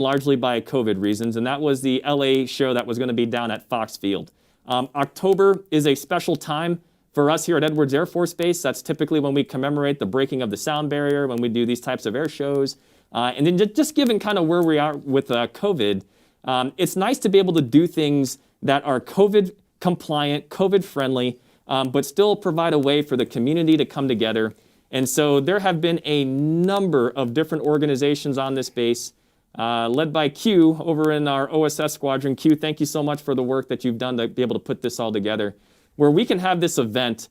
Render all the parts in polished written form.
largely by COVID reasons, and that was the LA show that was going to be down at Fox Field. October is a special time for us here at Edwards Air Force Base. That's typically when we commemorate the breaking of the sound barrier, when we do these types of air shows. And then just given kind of where we are with COVID, it's nice to be able to do things that are COVID compliant, COVID friendly, but still provide a way for the community to come together. And so there have been a number of different organizations on this base, led by Q over in our OSS squadron. Q, thank you so much for the work that you've done to be able to put this all together, where we can have this event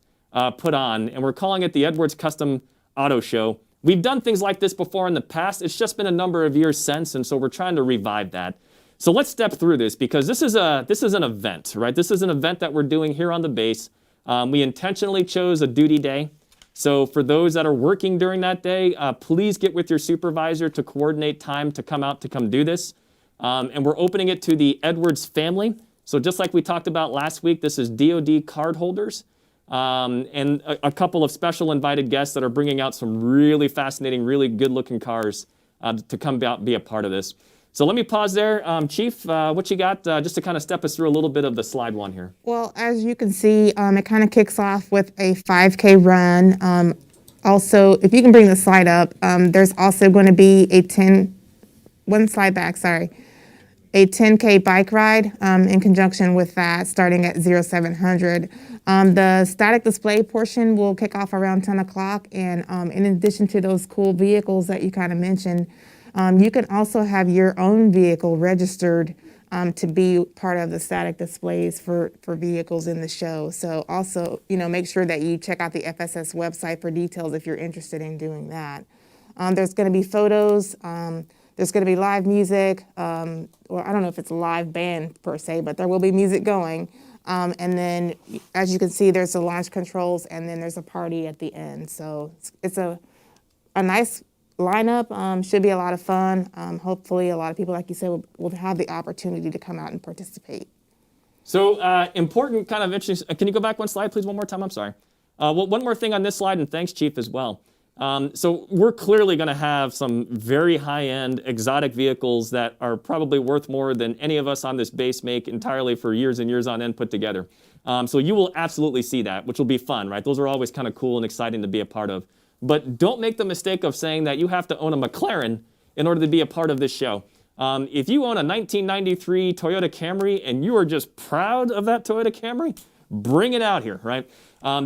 put on, and we're calling it the Edwards Custom Auto Show. We've done things like this before in the past. It's just been a number of years since, and so we're trying to revive that. So let's step through this, because this is an event, right? This is an event that we're doing here on the base. We intentionally chose a duty day. So for those that are working during that day, please get with your supervisor to coordinate time to come out to come do this. And we're opening it to the Edwards family. So just like we talked about last week, this is DoD card holders. And a couple of special invited guests that are bringing out some really fascinating, really good-looking cars to come out, be a part of this. So let me pause there. Chief, what you got just to kind of step us through a little bit of the slide one here? Well, as you can see, it kind of kicks off with a 5K run. Also, if you can bring the slide up, there's also going to be a 10K bike ride in conjunction with that, starting at 0700. The static display portion will kick off around 10 o'clock, and in addition to those cool vehicles that you kind of mentioned, you can also have your own vehicle registered to be part of the static displays for vehicles in the show. So also, make sure that you check out the FSS website for details if you're interested in doing that. There's going to be photos. There's going to be live music. Well, I don't know if it's a live band per se, but there will be music going. And then, as you can see, there's the launch controls, and then there's a party at the end. So it's a nice lineup. Should be a lot of fun. Hopefully, a lot of people, like you said, will have the opportunity to come out and participate. So important, kind of interesting. Can you go back one slide, please, one more time? I'm sorry. Well, one more thing on this slide, and thanks, Chief, as well. So we're clearly going to have some very high-end exotic vehicles that are probably worth more than any of us on this base make entirely for years and years on end put together. So you will absolutely see that, which will be fun, right? Those are always kind of cool and exciting to be a part of. But don't make the mistake of saying that you have to own a McLaren in order to be a part of this show. If you own a 1993 Toyota Camry and you are just proud of that Toyota Camry, bring it out here, right?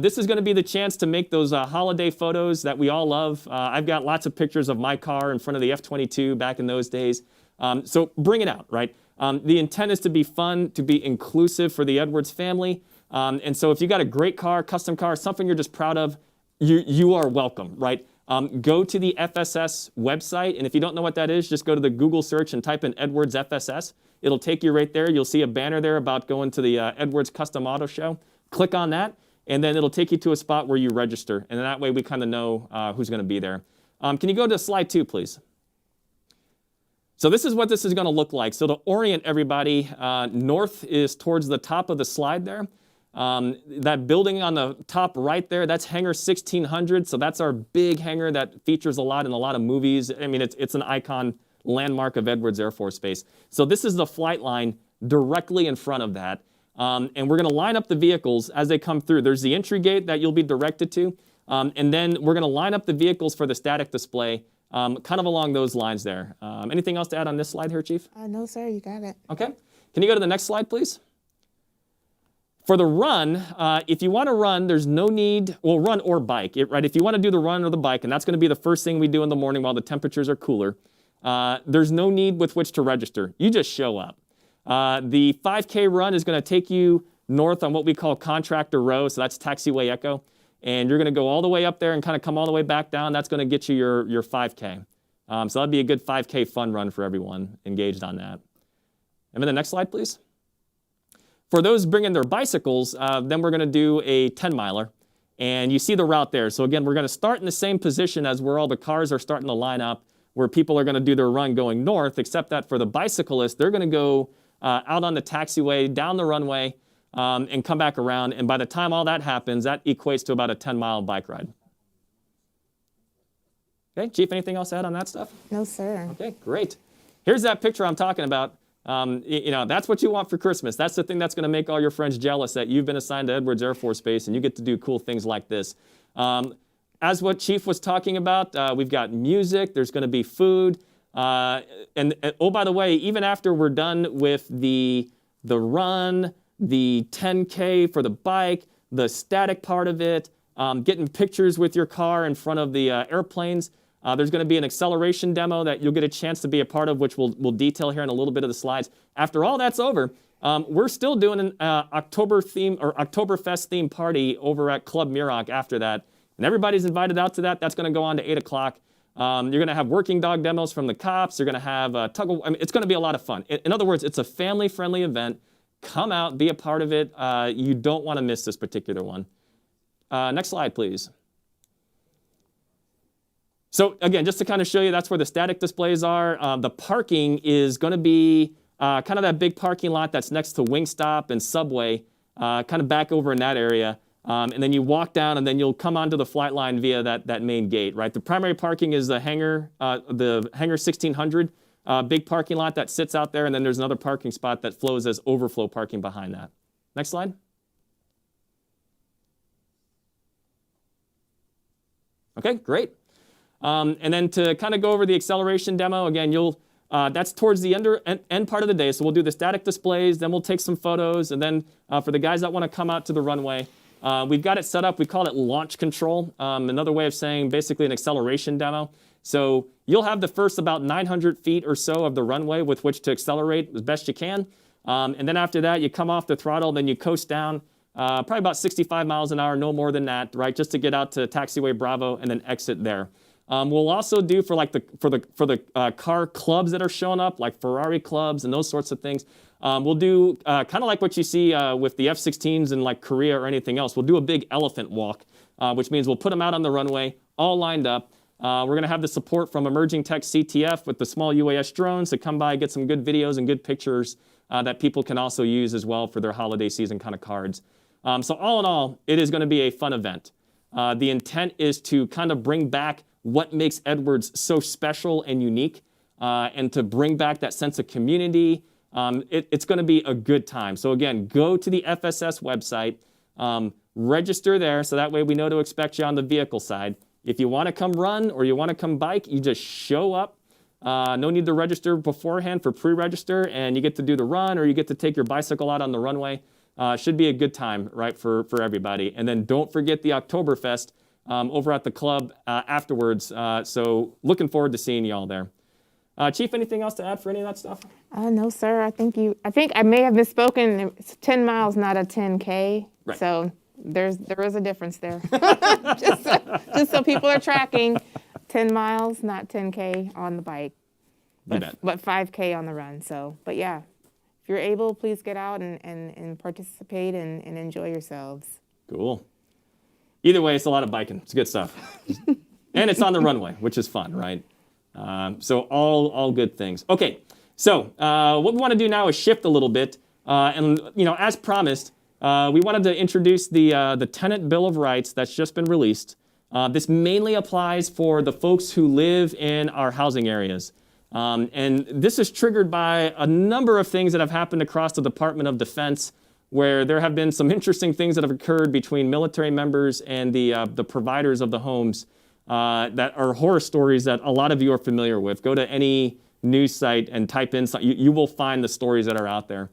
This is going to be the chance to make those holiday photos that we all love. I've got lots of pictures of my car in front of the F-22 back in those days. So bring it out, right? The intent is to be fun, to be inclusive for the Edwards family. And so if you got a great car, custom car, something you're just proud of, you are welcome, right? Go to the FSS website, and if you don't know what that is, just go to the Google search and type in Edwards FSS. It'll take you right there. You'll see a banner there about going to the Edwards Custom Auto Show. Click on that, and then it'll take you to a spot where you register, and that way we kind of know who's going to be there. Can you go to slide 2, please? So this is what this is going to look like. So to orient everybody, north is towards the top of the slide there. That building on the top right there, that's hangar 1600. So that's our big hangar that features a lot in a lot of movies. I mean, it's an icon landmark of Edwards Air Force Base. So this is the flight line directly in front of that. And we're going to line up the vehicles as they come through. There's the entry gate that you'll be directed to. And then we're going to line up the vehicles for the static display, kind of along those lines there. Anything else to add on this slide here, Chief? No, sir, you got it. Okay. Can you go to the next slide, please? For the run, if you want to run, there's no need, well, run or bike, right? If you want to do the run or the bike, and that's going to be the first thing we do in the morning while the temperatures are cooler, there's no need with which to register. You just show up. The 5K run is going to take you north on what we call Contractor Row, so that's Taxiway Echo, and you're going to go all the way up there and kind of come all the way back down. That's going to get you your 5K. So that'd be a good 5K fun run for everyone engaged on that. And then the next slide, please. For those bringing their bicycles, then we're going to do a 10-miler, and you see the route there. So again, we're going to start in the same position as where all the cars are starting to line up, where people are going to do their run going north, except that for the bicyclists, they're going to go out on the taxiway, down the runway, and come back around. And by the time all that happens, that equates to about a 10-mile bike ride. Okay, Chief, anything else to add on that stuff? No, sir. Okay, great. here's that picture I'm talking about. That's what you want for Christmas. That's the thing that's going to make all your friends jealous that you've been assigned to Edwards Air Force Base and you get to do cool things like this. As what Chief was talking about, we've got music. There's going to be food. And oh, by the way, even after we're done with the run, the 10K for the bike, the static part of it, getting pictures with your car in front of the airplanes, there's going to be an acceleration demo that you'll get a chance to be a part of, which we'll detail here in a little bit of the slides. After all that's over, we're still doing an Oktoberfest theme party over at Club Muroc after that. And everybody's invited out to that. That's going to go on to 8 o'clock. You're going to have working dog demos from the cops. You're going to have it's going to be a lot of fun. In other words, it's a family-friendly event. Come out, be a part of it. You don't want to miss this particular one. Next slide, please. So again, just to kind of show you, that's where the static displays are. The parking is going to be kind of that big parking lot that's next to Wingstop and Subway, kind of back over in that area. And then you walk down, and then you'll come onto the flight line via that main gate, right? The primary parking is the hangar 1600, big parking lot that sits out there, and then there's another parking spot that flows as overflow parking behind that. Next slide. Okay, great. And then to kind of go over the acceleration demo, again, that's towards the end part of the day. So we'll do the static displays, then we'll take some photos, and then for the guys that want to come out to the runway, we've got it set up. We call it launch control. Another way of saying basically an acceleration demo. So you'll have the first about 900 feet or so of the runway with which to accelerate as best you can. And then after that, you come off the throttle, then you coast down probably about 65 miles an hour, no more than that, right? Just to get out to taxiway Bravo and then exit there. We'll also do for the car clubs that are showing up, like Ferrari clubs and those sorts of things. We'll do kind of like what you see with the F-16s in like Korea or anything else. We'll do a big elephant walk, which means we'll put them out on the runway, all lined up. We're going to have the support from Emerging Tech CTF with the small UAS drones to come by, get some good videos and good pictures that people can also use as well for their holiday season kind of cards. So all in all, it is going to be a fun event. The intent is to kind of bring back what makes Edwards so special and unique, and to bring back that sense of community. It's going to be a good time. So again, go to the FSS website, register there, so that way we know to expect you on the vehicle side. If you want to come run or you want to come bike, you just show up. No need to register beforehand for pre-register, and you get to do the run or you get to take your bicycle out on the runway. Should be a good time, right, for everybody. And then don't forget the Oktoberfest over at the club afterwards. So looking forward to seeing you all there. Chief, anything else to add for any of that stuff? No, sir. I think I may have misspoken. It's 10 miles, not a 10K. Right. So there is a difference there. just so people are tracking, 10 miles, not 10K on the bike, but 5K on the run. So, but yeah, if you're able, please get out and participate and enjoy yourselves. Cool. Either way, it's a lot of biking. It's good stuff. And it's on the runway, which is fun, right? So all good things. Okay, so what we want to do now is shift a little bit. And, as promised, we wanted to introduce the Tenant Bill of Rights that's just been released. This mainly applies for the folks who live in our housing areas. And this is triggered by a number of things that have happened across the Department of Defense, where there have been some interesting things that have occurred between military members and the providers of the homes that are horror stories that a lot of you are familiar with. Go to any news site and type in, you will find the stories that are out there.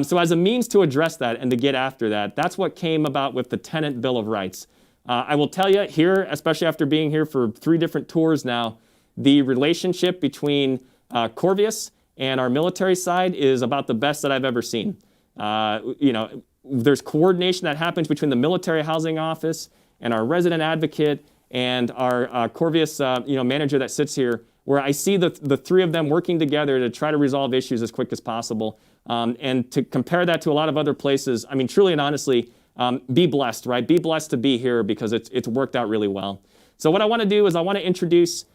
So as a means to address that and to get after that, that's what came about with the Tenant Bill of Rights. I will tell you here, especially after being here for 3 different tours now, the relationship between Corvius and our military side is about the best that I've ever seen. There's coordination that happens between the military housing office and our resident advocate and our Corvius manager that sits here, where I see the 3 of them working together to try to resolve issues as quick as possible. And to compare that to a lot of other places, I mean, truly and honestly, be blessed, right? Be blessed to be here because it's worked out really well. So what I want to do is I want to introduce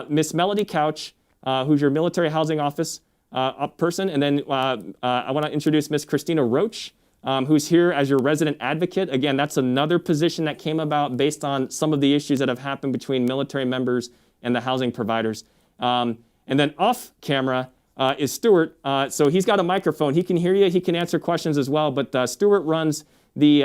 Miss Melody Couch, who's your military housing office person, and then I want to introduce Miss Christina Roach, who's here as your resident advocate. Again, that's another position that came about based on some of the issues that have happened between military members and the housing providers. And then off camera, is Stuart. So he's got a microphone. He can hear you. He can answer questions as well. But Stuart runs the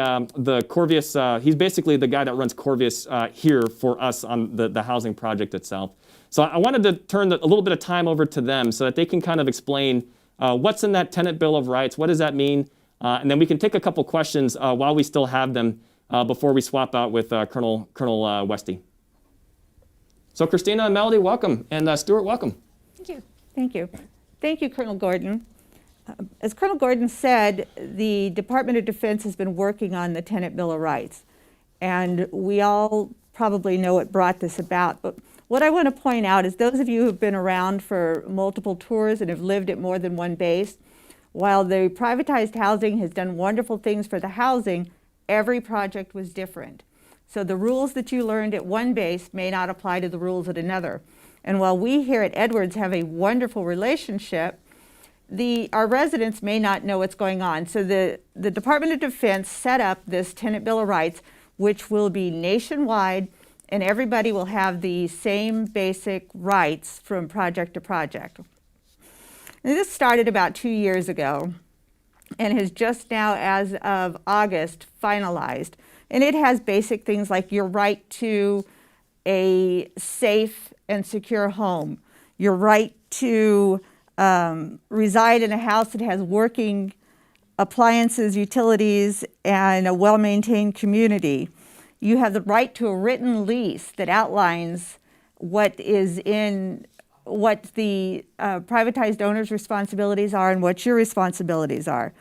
Corvius. He's basically the guy that runs Corvius here for us on the housing project itself. So I wanted to turn a little bit of time over to them so that they can kind of explain what's in that tenant bill of rights. What does that mean? And then we can take a couple questions while we still have them before we swap out with Colonel Westy. So Christina and Melody, welcome. And Stuart, welcome. Thank you. Thank you. Thank you, Colonel Gordon. As Colonel Gordon said, the Department of Defense has been working on the Tenant Bill of Rights. And we all probably know what brought this about. But what I want to point out is those of you who have been around for multiple tours and have lived at more than one base, while the privatized housing has done wonderful things for the housing, every project was different. So the rules that you learned at one base may not apply to the rules at another. And while we here at Edwards have a wonderful relationship, our residents may not know what's going on. So the Department of Defense set up this Tenant Bill of Rights, which will be nationwide, and everybody will have the same basic rights from project to project. And this started about 2 years ago and has just now, as of August, finalized. And it has basic things like your right to a safe and secure home, your right to reside in a house that has working appliances, utilities, and a well-maintained community. You have the right to a written lease that outlines what the privatized owner's responsibilities are and what your responsibilities are.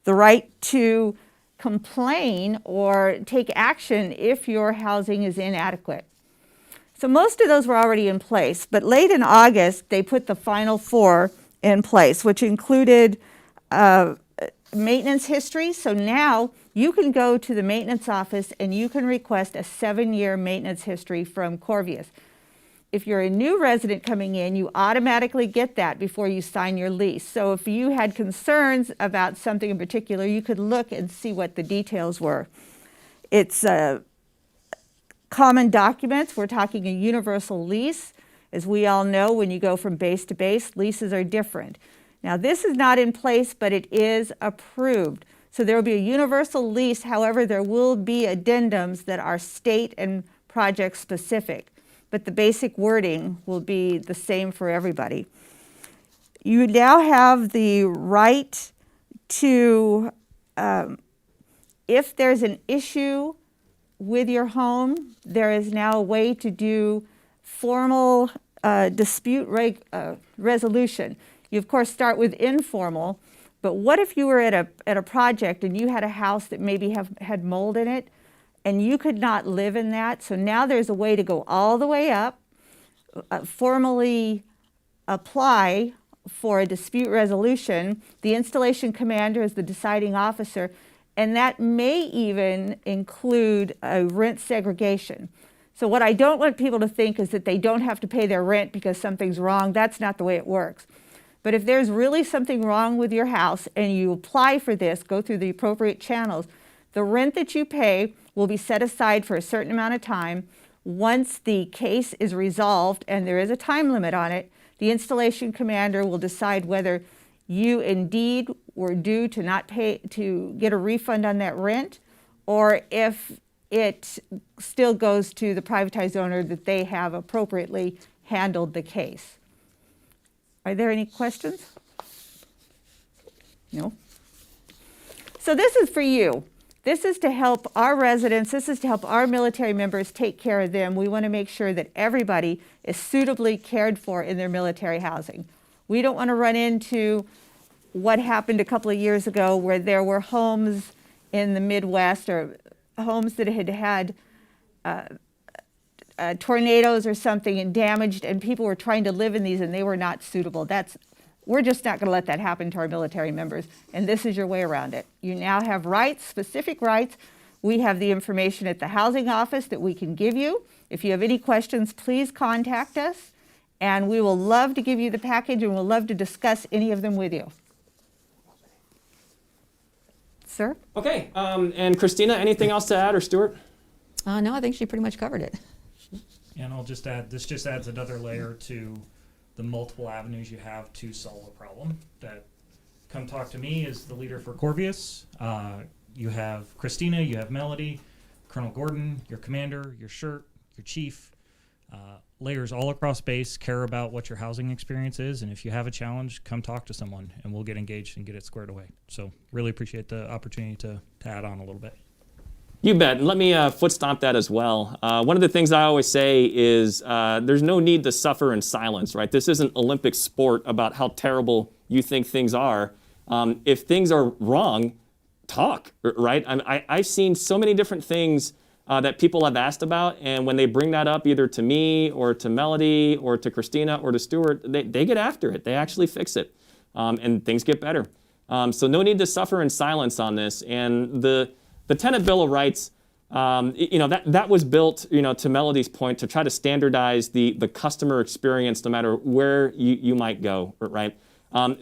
The right to complain or take action if your housing is inadequate. So most of those were already in place, but late in August, they put the final 4 in place, which included maintenance history. So now you can go to the maintenance office and you can request a 7-year maintenance history from Corvius. If you're a new resident coming in, you automatically get that before you sign your lease. So if you had concerns about something in particular, you could look and see what the details were. It's common documents. We're talking a universal lease. As we all know, when you go from base to base, leases are different. Now, this is not in place, but it is approved. So there will be a universal lease. However, there will be addendums that are state and project specific, but the basic wording will be the same for everybody. You now have the right to, if there's an issue with your home, there is now a way to do formal dispute resolution. You, of course, start with informal, but what if you were at a project and you had a house that maybe had mold in it and you could not live in that? So now there's a way to go all the way up, formally apply for a dispute resolution. The installation commander is the deciding officer, and that may even include a rent segregation. So what I don't want people to think is that they don't have to pay their rent because something's wrong. That's not the way it works. But if there's really something wrong with your house and you apply for this, go through the appropriate channels, the rent that you pay will be set aside for a certain amount of time. Once the case is resolved, and there is a time limit on it, the installation commander will decide whether you indeed were due to not pay, to get a refund on that rent, or if it still goes to the privatized owner that they have appropriately handled the case. Are there any questions? No? So this is for you. This is to help our residents. This is to help our military members take care of them. We want to make sure that everybody is suitably cared for in their military housing. We don't want to run into what happened a couple of years ago where there were homes in the Midwest or homes that had tornadoes or something and damaged, and people were trying to live in these and they were not suitable. We're just not going to let that happen to our military members, and this is your way around it. You now have rights, specific rights. We have the information at the housing office that we can give you. If you have any questions, please contact us, and we will love to give you the package and we'll love to discuss any of them with you. Sir? Okay, and Christina, anything else to add, or Stuart? No, I think she pretty much covered it. And I'll just add, this just adds another layer to the multiple avenues you have to solve a problem. That come talk to me as the leader for Corvius. You have Christina, you have Melody, Colonel Gordon, your commander, your shirt, your chief. Layers all across base care about what your housing experience is, and if you have a challenge, come talk to someone, and we'll get engaged and get it squared away. So really appreciate the opportunity to add on a little bit. You bet. And let me foot stomp that as well. One of the things I always say is there's no need to suffer in silence, right? This isn't Olympic sport about how terrible you think things are. If things are wrong, talk, right? I've seen so many different things that people have asked about, and when they bring that up either to me or to Melody or to Christina or to Stuart, they get after it. They actually fix it, and things get better. So no need to suffer in silence on this. And the Tenant Bill of Rights, that was built, to Melody's point, to try to standardize the customer experience no matter where you might go, right?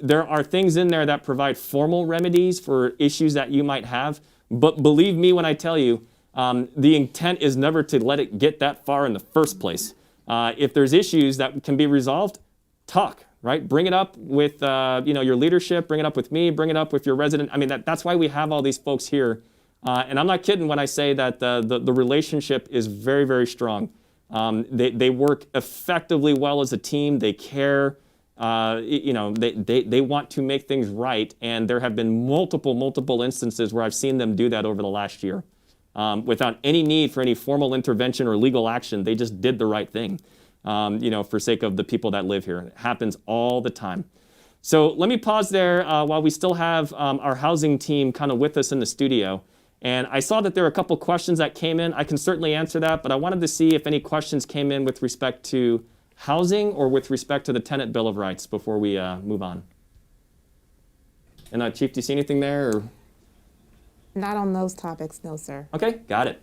There are things in there that provide formal remedies for issues that you might have, but believe me when I tell you, the intent is never to let it get that far in the first place. If there's issues that can be resolved, talk, right? Bring it up with your leadership, bring it up with me, bring it up with your resident. I mean, that's why we have all these folks here. And I'm not kidding when I say that the relationship is very, very strong. They work effectively well as a team. They care. They want to make things right. And there have been multiple instances where I've seen them do that over the last year. Without any need for any formal intervention or legal action. They just did the right thing, for sake of the people that live here. It happens all the time. So let me pause there while we still have our housing team kind of with us in the studio. And I saw that there were a couple questions that came in. I can certainly answer that, but I wanted to see if any questions came in with respect to housing or with respect to the Tenant Bill of Rights before we move on. And Chief, do you see anything there? Or? Not on those topics, no, sir. Okay, got it.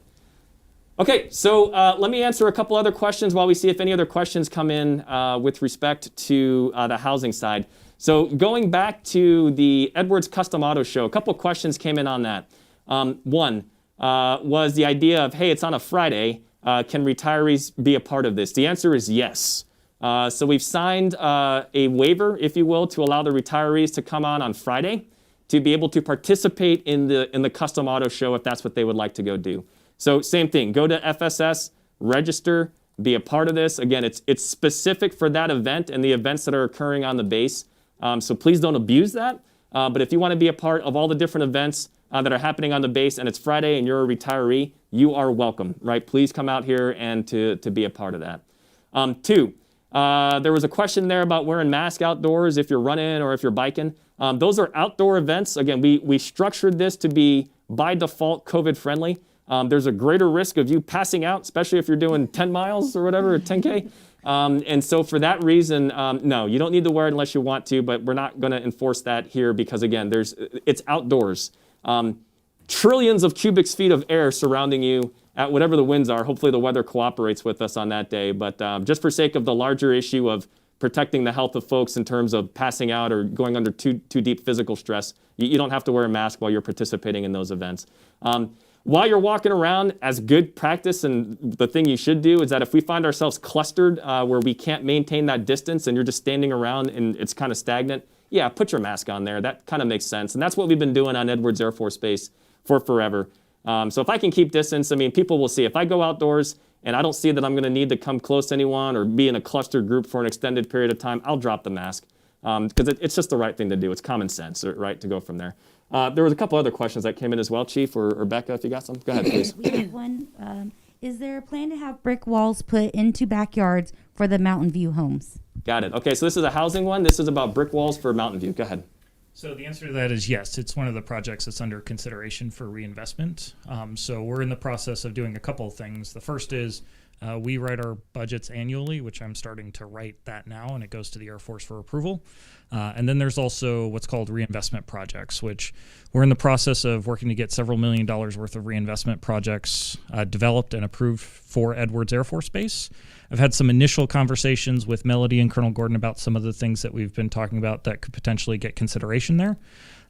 Okay, so let me answer a couple other questions while we see if any other questions come in with respect to the housing side. So going back to the Edwards Custom Auto Show, a couple questions came in on that. One was the idea of, hey, it's on a Friday. Can retirees be a part of this? The answer is yes. So we've signed a waiver, if you will, to allow the retirees to come on Friday to be able to participate in the Custom Auto Show if that's what they would like to go do. So same thing, go to FSS, register, be a part of this. Again, it's specific for that event and the events that are occurring on the base. So please don't abuse that. But if you want to be a part of all the different events that are happening on the base and it's Friday and you're a retiree, you are welcome, right? Please come out here and to be a part of that. Two, there was a question there about wearing masks outdoors if you're running or if you're biking. Those are outdoor events. Again, we structured this to be by default COVID friendly. There's a greater risk of you passing out, especially if you're doing 10 miles or whatever, or 10K. And so for that reason, no, you don't need to wear it unless you want to, but we're not going to enforce that here because, again, it's outdoors. Trillions of cubic feet of air surrounding you at whatever the winds are. Hopefully the weather cooperates with us on that day. But just for sake of the larger issue of protecting the health of folks in terms of passing out or going under too deep physical stress, you don't have to wear a mask while you're participating in those events. While you're walking around, as good practice, and the thing you should do is that if we find ourselves clustered where we can't maintain that distance and you're just standing around and it's kind of stagnant, yeah, put your mask on there. That kind of makes sense. And that's what we've been doing on Edwards Air Force Base for forever. So if I can keep distance, people will see. If I go outdoors and I don't see that I'm going to need to come close to anyone or be in a clustered group for an extended period of time, I'll drop the mask because it's just the right thing to do. It's common sense, right, to go from there. There was a couple other questions that came in as well, Chief or Becca, if you got some. Go ahead, please. We have one. Is there a plan to have brick walls put into backyards for the Mountain View homes? Got it. Okay, so this is a housing one. This is about brick walls for Mountain View. Go ahead. So the answer to that is yes. It's one of the projects that's under consideration for reinvestment. So we're in the process of doing a couple of things. The first is we write our budgets annually, which I'm starting to write that now, and it goes to the Air Force for approval. And then there's also what's called reinvestment projects, which we're in the process of working to get several $1 million worth of reinvestment projects developed and approved for Edwards Air Force Base. I've had some initial conversations with Melody and Colonel Gordon about some of the things that we've been talking about that could potentially get consideration there.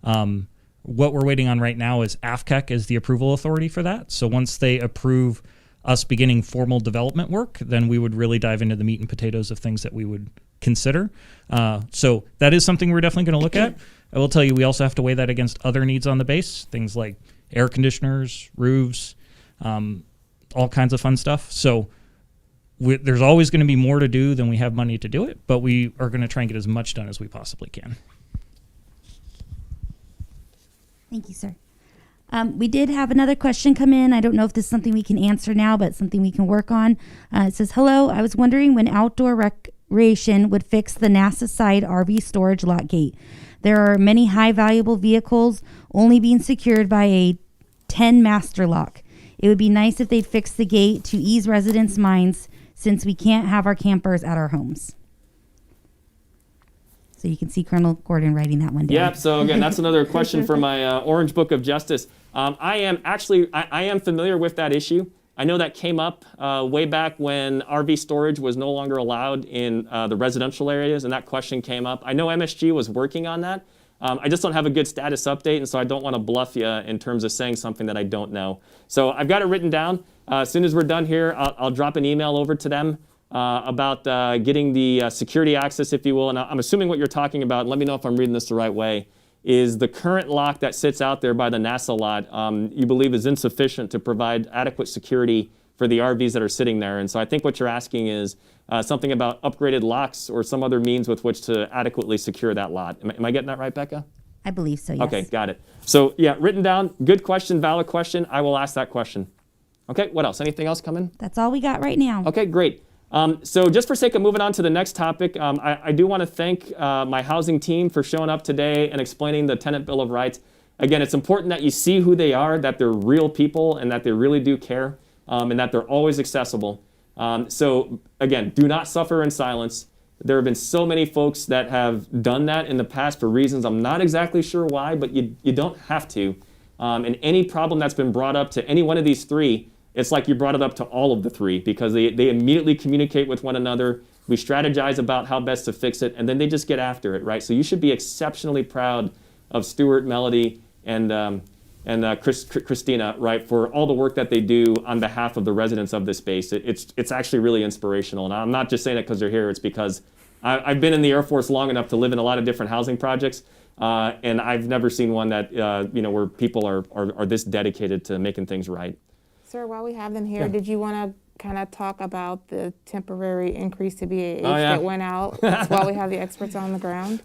What we're waiting on right now is AFCEC is the approval authority for that. So once they approve us beginning formal development work, then we would really dive into the meat and potatoes of things that we would consider. So that is something we're definitely going to look at. I will tell you, we also have to weigh that against other needs on the base, things like air conditioners, roofs, all kinds of fun stuff. So there's always going to be more to do than we have money to do it, but we are going to try and get as much done as we possibly can. Thank you, sir. We did have another question come in. I don't know if this is something we can answer now, but something we can work on. It says, hello, I was wondering when outdoor recreation would fix the NASA side RV storage lot gate. There are many high valuable vehicles only being secured by a 10 master lock. It would be nice if they'd fix the gate to ease residents' minds since we can't have our campers at our homes. So you can see Colonel Gordon writing that one down. Yep. So again, that's another question for my Orange Book of Justice. I am familiar with that issue. I know that came up way back when RV storage was no longer allowed in the residential areas, and that question came up. I know MSG was working on that. I just don't have a good status update, and so I don't want to bluff you in terms of saying something that I don't know. So I've got it written down. As soon as we're done here, I'll drop an email over to them about getting the security access, if you will. And I'm assuming what you're talking about, and let me know if I'm reading this the right way, is the current lock that sits out there by the NASA lot, you believe is insufficient to provide adequate security for the RVs that are sitting there. And so I think what you're asking is something about upgraded locks or some other means with which to adequately secure that lot. Am I getting that right, Becca? I believe so, yes. Okay, got it. So yeah, written down, good question, valid question. I will ask that question. Okay, what else? Anything else coming? That's all we got right now. Okay, great. So just for sake of moving on to the next topic, I do want to thank my housing team for showing up today and explaining the Tenant Bill of Rights. Again, it's important that you see who they are, that they're real people and that they really do care, and that they're always accessible. So again, do not suffer in silence. There have been so many folks that have done that in the past for reasons I'm not exactly sure why, but you don't have to. And any problem that's been brought up to any one of these three, it's like you brought it up to all of the three because they immediately communicate with one another. We strategize about how best to fix it, and then they just get after it, right? So you should be exceptionally proud of Stuart, Melody, and Christina, right, for all the work that they do on behalf of the residents of this space. It's actually really inspirational, and I'm not just saying it because they're here. It's because I've been in the Air Force long enough to live in a lot of different housing projects, and I've never seen one that where people are this dedicated to making things right. Sir, while we have them here, Yeah. did you want to kind of talk about the temporary increase to BAH Oh, yeah. that went out while we have the experts on the ground?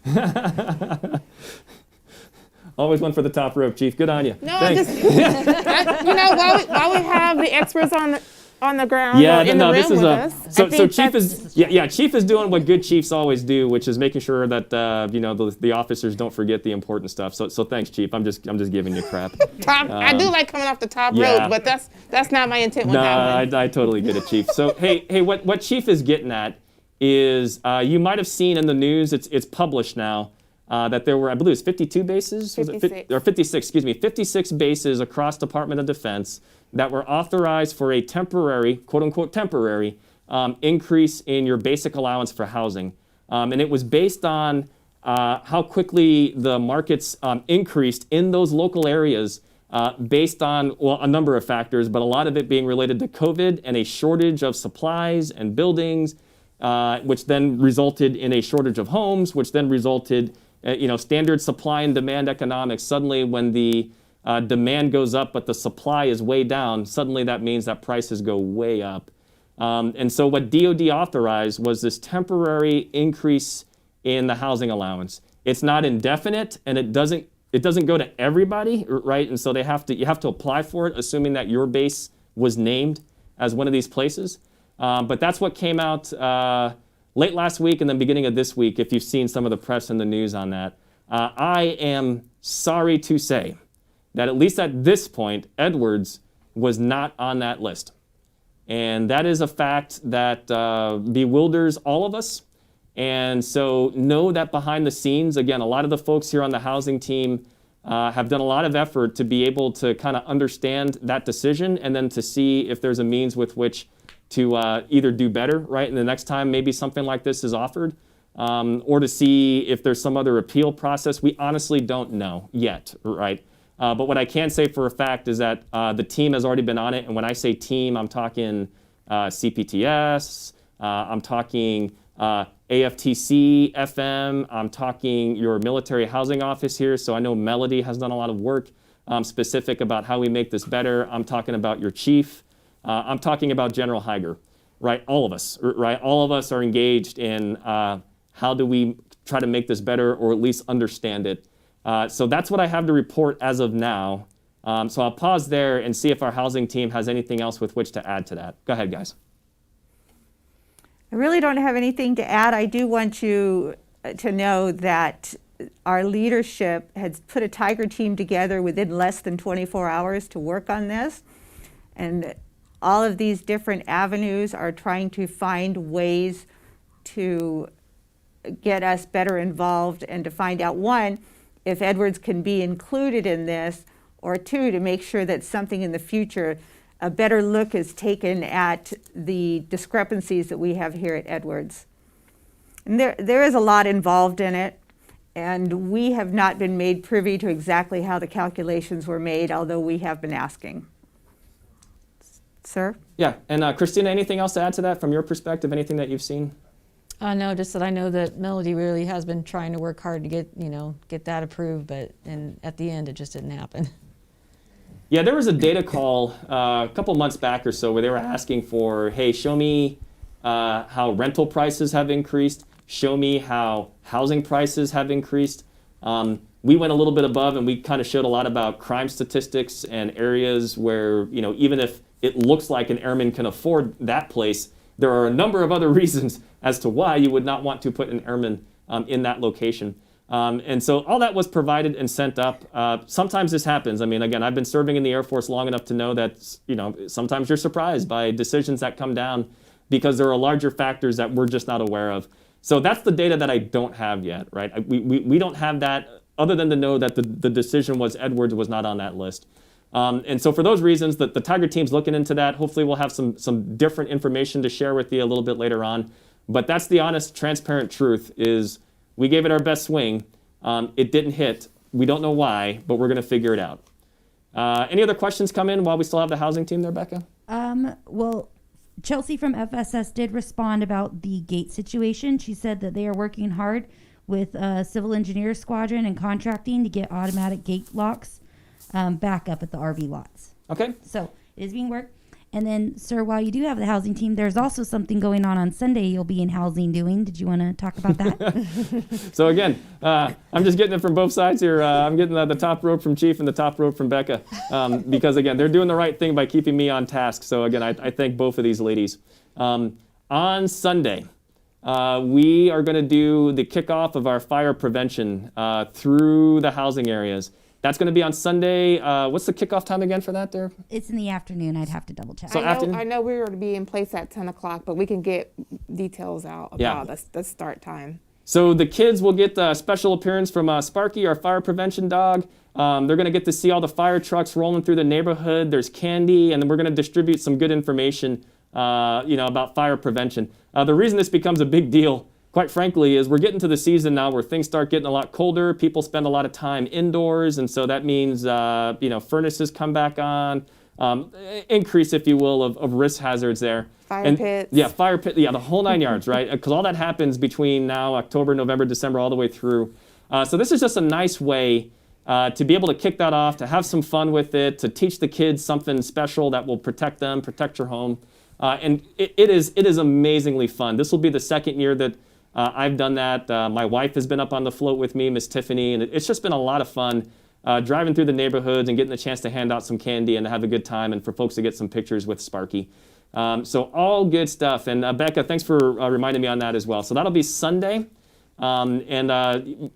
Always one for the top rope, Chief. Good on you. No, I'm Thanks. just, while we have the experts on the ground Yeah, or in no, the this room is with a us. so I think Chief that's- is Chief is doing what good chiefs always do, which is making sure that the officers don't forget the important stuff. So thanks, Chief. I'm just giving you crap. I do like coming off the top yeah. rope, but that's not my intent with No, that one. I totally get it, Chief. So hey, what Chief is getting at is you might have seen in the news, it's published now, that there were, I believe it was 52 bases? Was it 56. Or 56, excuse me, 56 bases across Department of Defense that were authorized for a temporary, quote unquote temporary, increase in your basic allowance for housing. And it was based on how quickly the markets increased in those local areas based on, well, a number of factors, but a lot of it being related to COVID and a shortage of supplies and buildings, which then resulted in a shortage of homes, which then resulted, standard supply and demand economics. Suddenly, when the demand goes up, but the supply is way down, suddenly that means that prices go way up. And so what DOD authorized was this temporary increase in the housing allowance. It's not indefinite, and it doesn't go to everybody, right? And so you have to apply for it, assuming that your base was named as one of these places. But that's what came out late last week and then beginning of this week, if you've seen some of the press and the news on that. I am sorry to say that at least at this point, Edwards was not on that list. And that is a fact that bewilders all of us. And so know that behind the scenes, again, a lot of the folks here on the housing team have done a lot of effort to be able to kind of understand that decision and then to see if there's a means with which to either do better, right? And the next time maybe something like this is offered, or to see if there's some other appeal process. We honestly don't know yet, right? But what I can say for a fact is that the team has already been on it. And when I say team, I'm talking CPTS, I'm talking AFTC, FM. I'm talking your military housing office here. So I know Melody has done a lot of work specific about how we make this better. I'm talking about your chief. I'm talking about General Higer, right? All of us, right? All of us are engaged in how do we try to make this better or at least understand it. So that's what I have to report as of now. So I'll pause there and see if our housing team has anything else with which to add to that. Go ahead, guys. I really don't have anything to add. I do want you to know that our leadership has put a Tiger team together within less than 24 hours to work on this. And all of these different avenues are trying to find ways to get us better involved and to find out, one, if Edwards can be included in this, or two, to make sure that something in the future, a better look is taken at the discrepancies that we have here at Edwards. And there is a lot involved in it, and we have not been made privy to exactly how the calculations were made, although we have been asking. Sir? Yeah, and Christina, anything else to add to that from your perspective? Anything that you've seen? No, just that I know that Melody really has been trying to work hard to get that approved, and at the end it just didn't happen. Yeah, there was a data call a couple months back or so where they were asking for, hey, show me how rental prices have increased, show me how housing prices have increased. We went a little bit above and we kind of showed a lot about crime statistics and areas where, even if it looks like an airman can afford that place, there are a number of other reasons as to why you would not want to put an airman in that location. And so all that was provided and sent up. Sometimes this happens. I mean, again, I've been serving in the Air Force long enough to know that, sometimes you're surprised by decisions that come down because there are larger factors that we're just not aware of. So that's the data that I don't have yet, right? We don't have that other than to know that the decision was Edwards was not on that list. And so for those reasons, the Tiger team's looking into that. Hopefully we'll have some different information to share with you a little bit later on. But that's the honest, transparent truth is we gave it our best swing. It didn't hit. We don't know why, but we're going to figure it out. Any other questions come in while we still have the housing team there, Becca? Well, Chelsea from FSS did respond about the gate situation. She said that they are working hard with Civil Engineer Squadron and contracting to get automatic gate locks back up at the RV lots. Okay. So it is being worked. And then, sir, while you do have the housing team, there's also something going on Sunday you'll be in housing doing. Did you want to talk about that? So again, I'm just getting it from both sides here. I'm getting the top rope from Chief and the top rope from Becca because, again, they're doing the right thing by keeping me on task. So again, I thank both of these ladies. On Sunday, we are going to do the kickoff of our fire prevention through the housing areas. That's going to be on Sunday. What's the kickoff time again for that there? It's in the afternoon. I'd have to double check. So I know we were to be in place at 10 o'clock, but we can get details out about the start time. So the kids will get a special appearance from Sparky, our fire prevention dog. They're going to get to see all the fire trucks rolling through the neighborhood. There's candy, and then we're going to distribute some good information, about fire prevention. The reason this becomes a big deal, quite frankly, is we're getting to the season now where things start getting a lot colder. People spend a lot of time indoors, and so that means, furnaces come back on, increase, if you will, of risk hazards there. Fire pits. Yeah, fire pit. Yeah, the whole 9 yards, right? Because all that happens between now, October, November, December, all the way through. So this is just a nice way to be able to kick that off, to have some fun with it, to teach the kids something special that will protect them, protect your home. And it is amazingly fun. This will be the second year that I've done that. My wife has been up on the float with me, Miss Tiffany, and it's just been a lot of fun driving through the neighborhoods and getting the chance to hand out some candy and to have a good time and for folks to get some pictures with Sparky. So all good stuff. And Becca, thanks for reminding me on that as well. So that'll be Sunday. And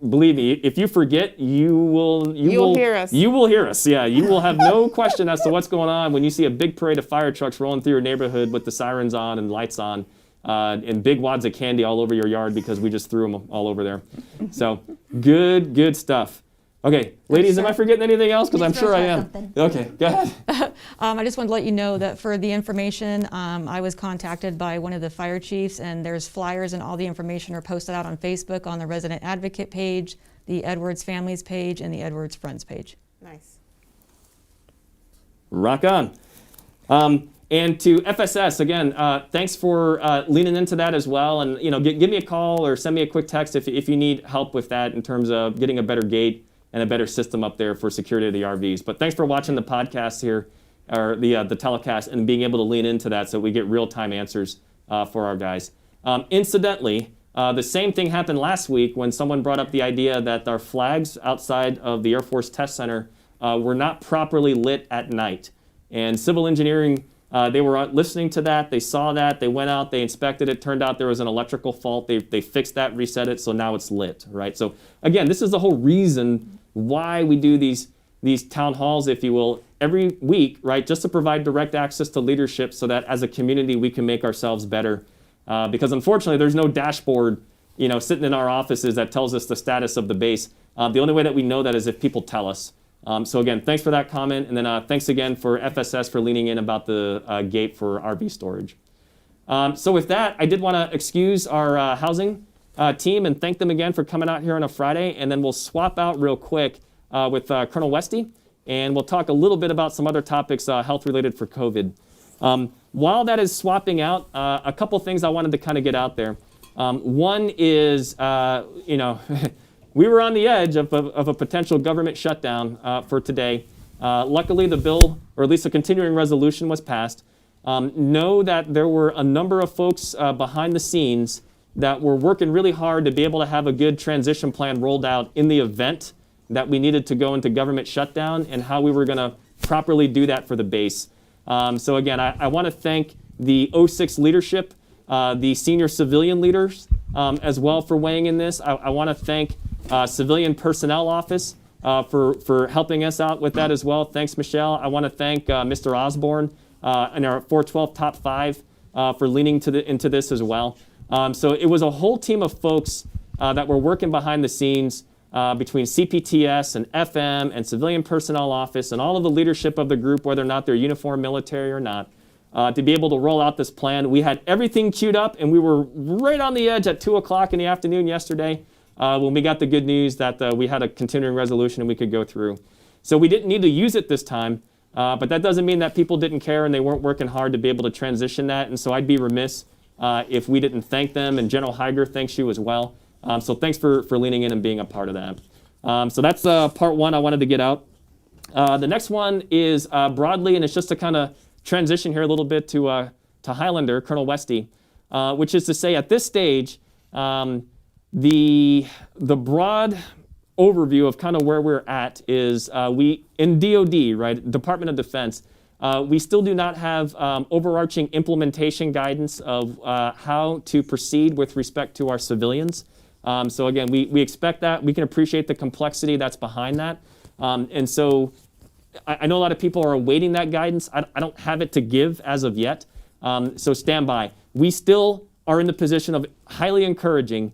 believe me, if you forget, you will hear us. You will hear us. Yeah, you will have no question as to what's going on when you see a big parade of fire trucks rolling through your neighborhood with the sirens on and lights on. And big wads of candy all over your yard because we just threw them all over there. So good stuff. Okay, ladies, am I forgetting anything else? Because I'm sure I am. Okay, go ahead. I just wanted to let you know that for the information, I was contacted by one of the fire chiefs, and there's flyers and all the information are posted out on Facebook on the Resident Advocate page, the Edwards Families page, and the Edwards Friends page. Nice. Rock on. And to FSS, again, thanks for leaning into that as well. And give me a call or send me a quick text if you need help with that in terms of getting a better gate and a better system up there for security of the RVs. But thanks for watching the podcast here, or the telecast, and being able to lean into that so we get real-time answers for our guys. Incidentally, the same thing happened last week when someone brought up the idea that our flags outside of the Air Force Test Center were not properly lit at night. And civil engineering, they were listening to that, they saw that, they went out, they inspected it, turned out there was an electrical fault, they fixed that, reset it, so now it's lit, right? So again, this is the whole reason why we do these town halls, if you will, every week, right? Just to provide direct access to leadership so that as a community we can make ourselves better. Because unfortunately there's no dashboard, sitting in our offices that tells us the status of the base. The only way that we know that is if people tell us. So again, thanks for that comment, and then thanks again for FSS for leaning in about the gate for RV storage. So with that, I did want to excuse our housing team and thank them again for coming out here on a Friday, and then we'll swap out real quick with Colonel Westy, and we'll talk a little bit about some other topics health-related for COVID. While that is swapping out, a couple things I wanted to kind of get out there. One is, we were on the edge of a potential government shutdown for today. Luckily, the bill, or at least a continuing resolution, was passed. Know that there were a number of folks behind the scenes that were working really hard to be able to have a good transition plan rolled out in the event that we needed to go into government shutdown, and how we were going to properly do that for the base. So again, I want to thank the 06 leadership, the senior civilian leaders as well for weighing in this. I want to thank Civilian Personnel Office for helping us out with that as well. Thanks, Michelle. I want to thank Mr. Osborne and our 412 Top 5 for leaning into this as well. So it was a whole team of folks that were working behind the scenes between CPTS and FM and Civilian Personnel Office and all of the leadership of the group, whether or not they're uniformed military or not, to be able to roll out this plan. We had everything queued up, and we were right on the edge at 2 o'clock in the afternoon yesterday when we got the good news that we had a continuing resolution and we could go through. So we didn't need to use it this time, but that doesn't mean that people didn't care and they weren't working hard to be able to transition that. And so I'd be remiss if we didn't thank them, and General Higer thanks you as well. So thanks for leaning in and being a part of that. So that's part one I wanted to get out. The next one is broadly, and it's just to kind of transition here a little bit to Highlander, Colonel Westy, which is to say at this stage, the broad overview of kind of where we're at is we, in DOD, right, Department of Defense, we still do not have overarching implementation guidance of how to proceed with respect to our civilians. So again, we expect that. We can appreciate the complexity that's behind that. And so I know a lot of people are awaiting that guidance. I don't have it to give as of yet. So stand by. We still are in the position of highly encouraging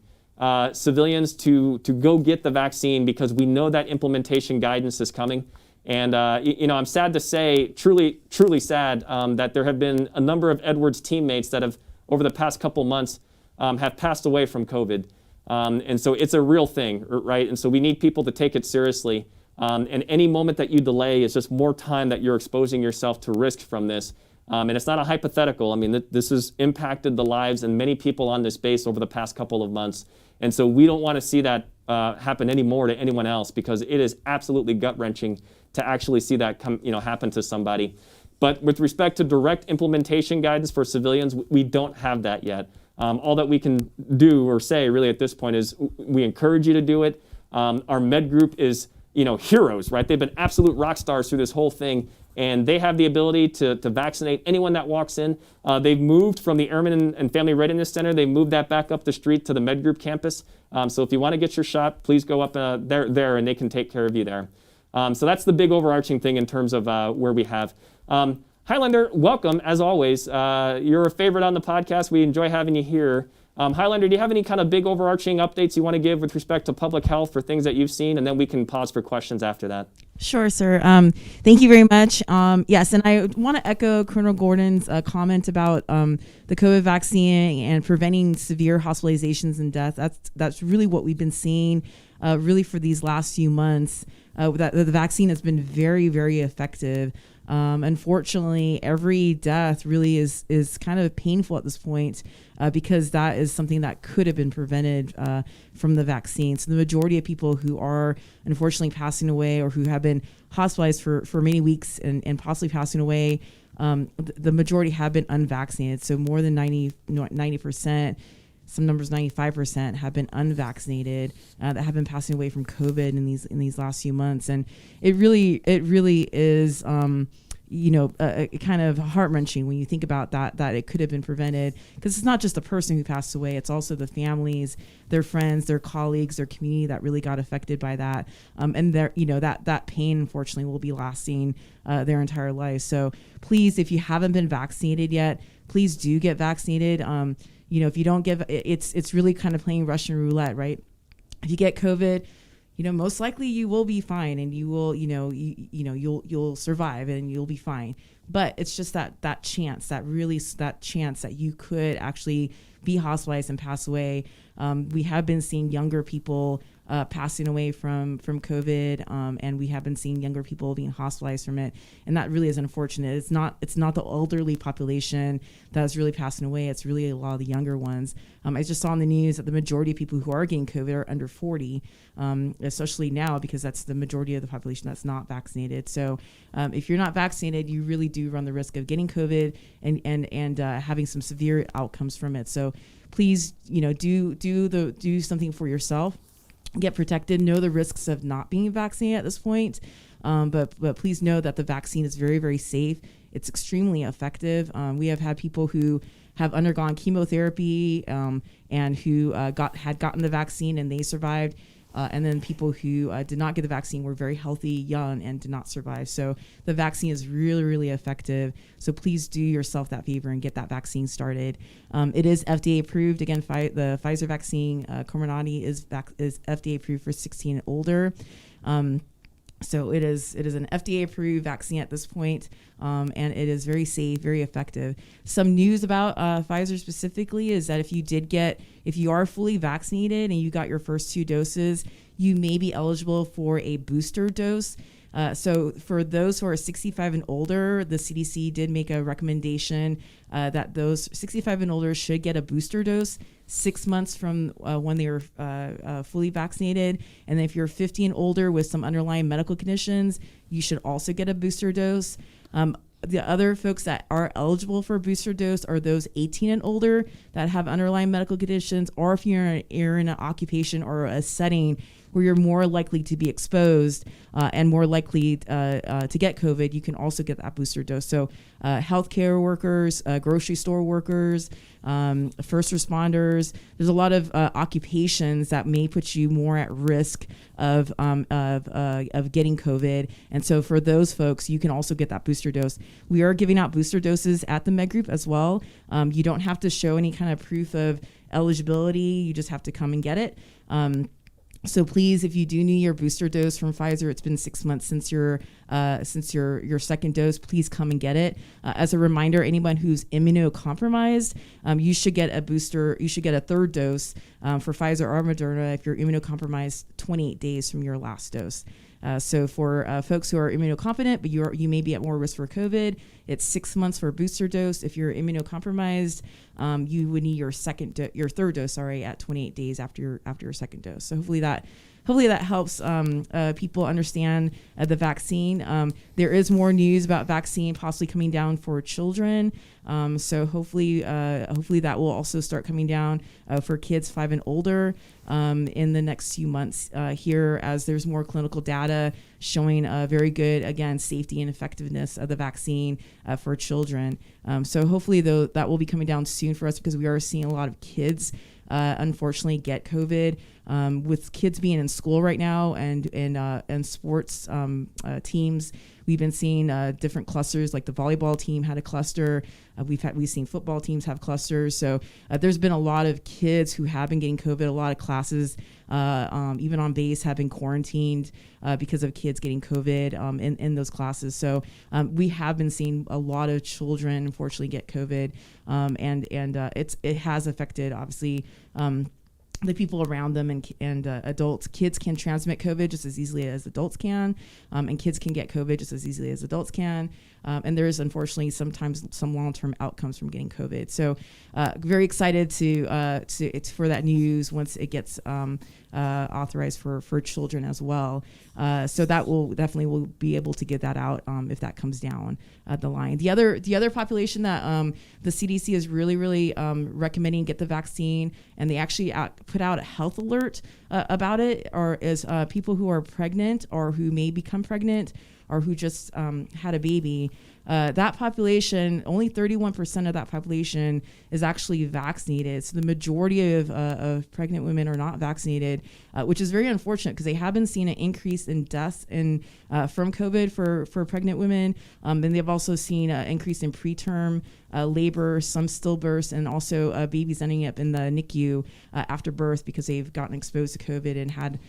civilians to go get the vaccine, because we know that implementation guidance is coming. And I'm sad to say, truly sad, that there have been a number of Edwards teammates that have, over the past couple months, have passed away from COVID. And so it's a real thing, right? And so we need people to take it seriously. And any moment that you delay is just more time that you're exposing yourself to risk from this. And it's not a hypothetical. I mean, this has impacted the lives of many people on this base over the past couple of months. And so we don't want to see that happen anymore to anyone else, because it is absolutely gut-wrenching to actually see that happen to somebody. But with respect to direct implementation guidance for civilians, we don't have that yet. All that we can do or say really at this point is we encourage you to do it. Our med group is, heroes, right? They've been absolute rock stars through this whole thing, and they have the ability to vaccinate anyone that walks in. They've moved from the Airmen and Family Readiness Center. They moved that back up the street to the med group campus. So if you want to get your shot, please go up there and they can take care of you there. So that's the big overarching thing in terms of where we have. Highlander, welcome, as always. You're a favorite on the podcast. We enjoy having you here. Highlander, do you have any kind of big overarching updates you want to give with respect to public health for things that you've seen? And then we can pause for questions after that. Sure, sir. Thank you very much. Yes, and I want to echo Colonel Gordon's comment about the COVID vaccine and preventing severe hospitalizations and death. That's really what we've been seeing really for these last few months. That the vaccine has been very, very effective. Unfortunately, every death really is kind of painful at this point, because that is something that could have been prevented from the vaccine. So the majority of people who are unfortunately passing away or who have been hospitalized for many weeks and possibly passing away, the majority have been unvaccinated. So more than 90%, some numbers 95% have been unvaccinated that have been passing away from COVID in these last few months. And it really is kind of heart-wrenching when you think about that it could have been prevented, because it's not just the person who passed away, it's also the families, their friends, their colleagues, their community that really got affected by that. And that pain, unfortunately, will be lasting their entire life. So please, if you haven't been vaccinated yet, please do get vaccinated. If you don't get, it's really kind of playing Russian roulette, right? If you get COVID, most likely you will be fine, and you will, you'll survive and you'll be fine. But it's just that chance that you could actually be hospitalized and pass away. We have been seeing younger people passing away from COVID, and we have been seeing younger people being hospitalized from it, and that really is unfortunate. It's not the elderly population that is really passing away. It's really a lot of the younger ones. I just saw in the news that the majority of people who are getting COVID are under 40, especially now, because that's the majority of the population that's not vaccinated. So if you're not vaccinated, you really do run the risk of getting COVID and having some severe outcomes from it. So please, do something for yourself. Get protected. Know the risks of not being vaccinated at this point, but please know that the vaccine is very, very safe. It's extremely effective. We have had people who have undergone chemotherapy and who had gotten the vaccine and they survived. And then people who did not get the vaccine were very healthy, young, and did not survive. So the vaccine is really, really effective. So please do yourself that favor and get that vaccine started. It is FDA approved. Again, the Pfizer vaccine, Comirnaty, is FDA approved for 16 and older. So it is an FDA approved vaccine at this point, and it is very safe, very effective. Some news about Pfizer specifically is that if you are fully vaccinated and you got your first 2 doses, you may be eligible for a booster dose. So for those who are 65 and older, the CDC did make a recommendation that those 65 and older should get a booster dose 6 months from when they were fully vaccinated. And if you're 50 and older with some underlying medical conditions, you should also get a booster dose. The other folks that are eligible for a booster dose are those 18 and older that have underlying medical conditions, or if you're in an occupation or a setting where you're more likely to be exposed and more likely to get COVID, you can also get that booster dose. So healthcare workers, grocery store workers, first responders, there's a lot of occupations that may put you more at risk of getting COVID. And so for those folks, you can also get that booster dose. We are giving out booster doses at the Med Group as well. You don't have to show any kind of proof of eligibility. You just have to come and get it. So please, if you do need your booster dose from Pfizer, it's been 6 months since your second dose, please come and get it. As a reminder, anyone who's immunocompromised, you should get a booster. You should get a third dose for Pfizer or Moderna if you're immunocompromised 28 days from your last dose. So for folks who are immunocompetent, but you may be at more risk for COVID, it's 6 months for a booster dose. If you're immunocompromised, you would need your third dose, at 28 days after your second dose. So hopefully that helps people understand the vaccine. There is more news about vaccine possibly coming down for children. So hopefully that will also start coming down for kids 5 and older in the next few months here, as there's more clinical data showing very good, again, safety and effectiveness of the vaccine for children. So hopefully that will be coming down soon for us, because we are seeing a lot of kids unfortunately get COVID. With kids being in school right now and sports teams, we've been seeing different clusters. Like the volleyball team had a cluster. We've seen football teams have clusters. So there's been a lot of kids who have been getting COVID. A lot of classes, even on base, have been quarantined because of kids getting COVID in those classes. So we have been seeing a lot of children, unfortunately, get COVID, and it has affected, obviously, the people around them and adults. Kids can transmit COVID just as easily as adults can, and kids can get COVID just as easily as adults can. And there is unfortunately sometimes some long-term outcomes from getting COVID. So very excited for that news once it gets authorized for children as well. So that will definitely be able to get that out if that comes down the line. The other population that the CDC is really recommending get the vaccine, and they actually put out a health alert about it, is people who are pregnant or who may become pregnant or who just had a baby. That population, only 31% of that population is actually vaccinated. So the majority of pregnant women are not vaccinated, which is very unfortunate because they have been seeing an increase in deaths from COVID for pregnant women. And they've also seen an increase in preterm labor, some stillbirths, and also babies ending up in the NICU after birth because they've gotten exposed to COVID and had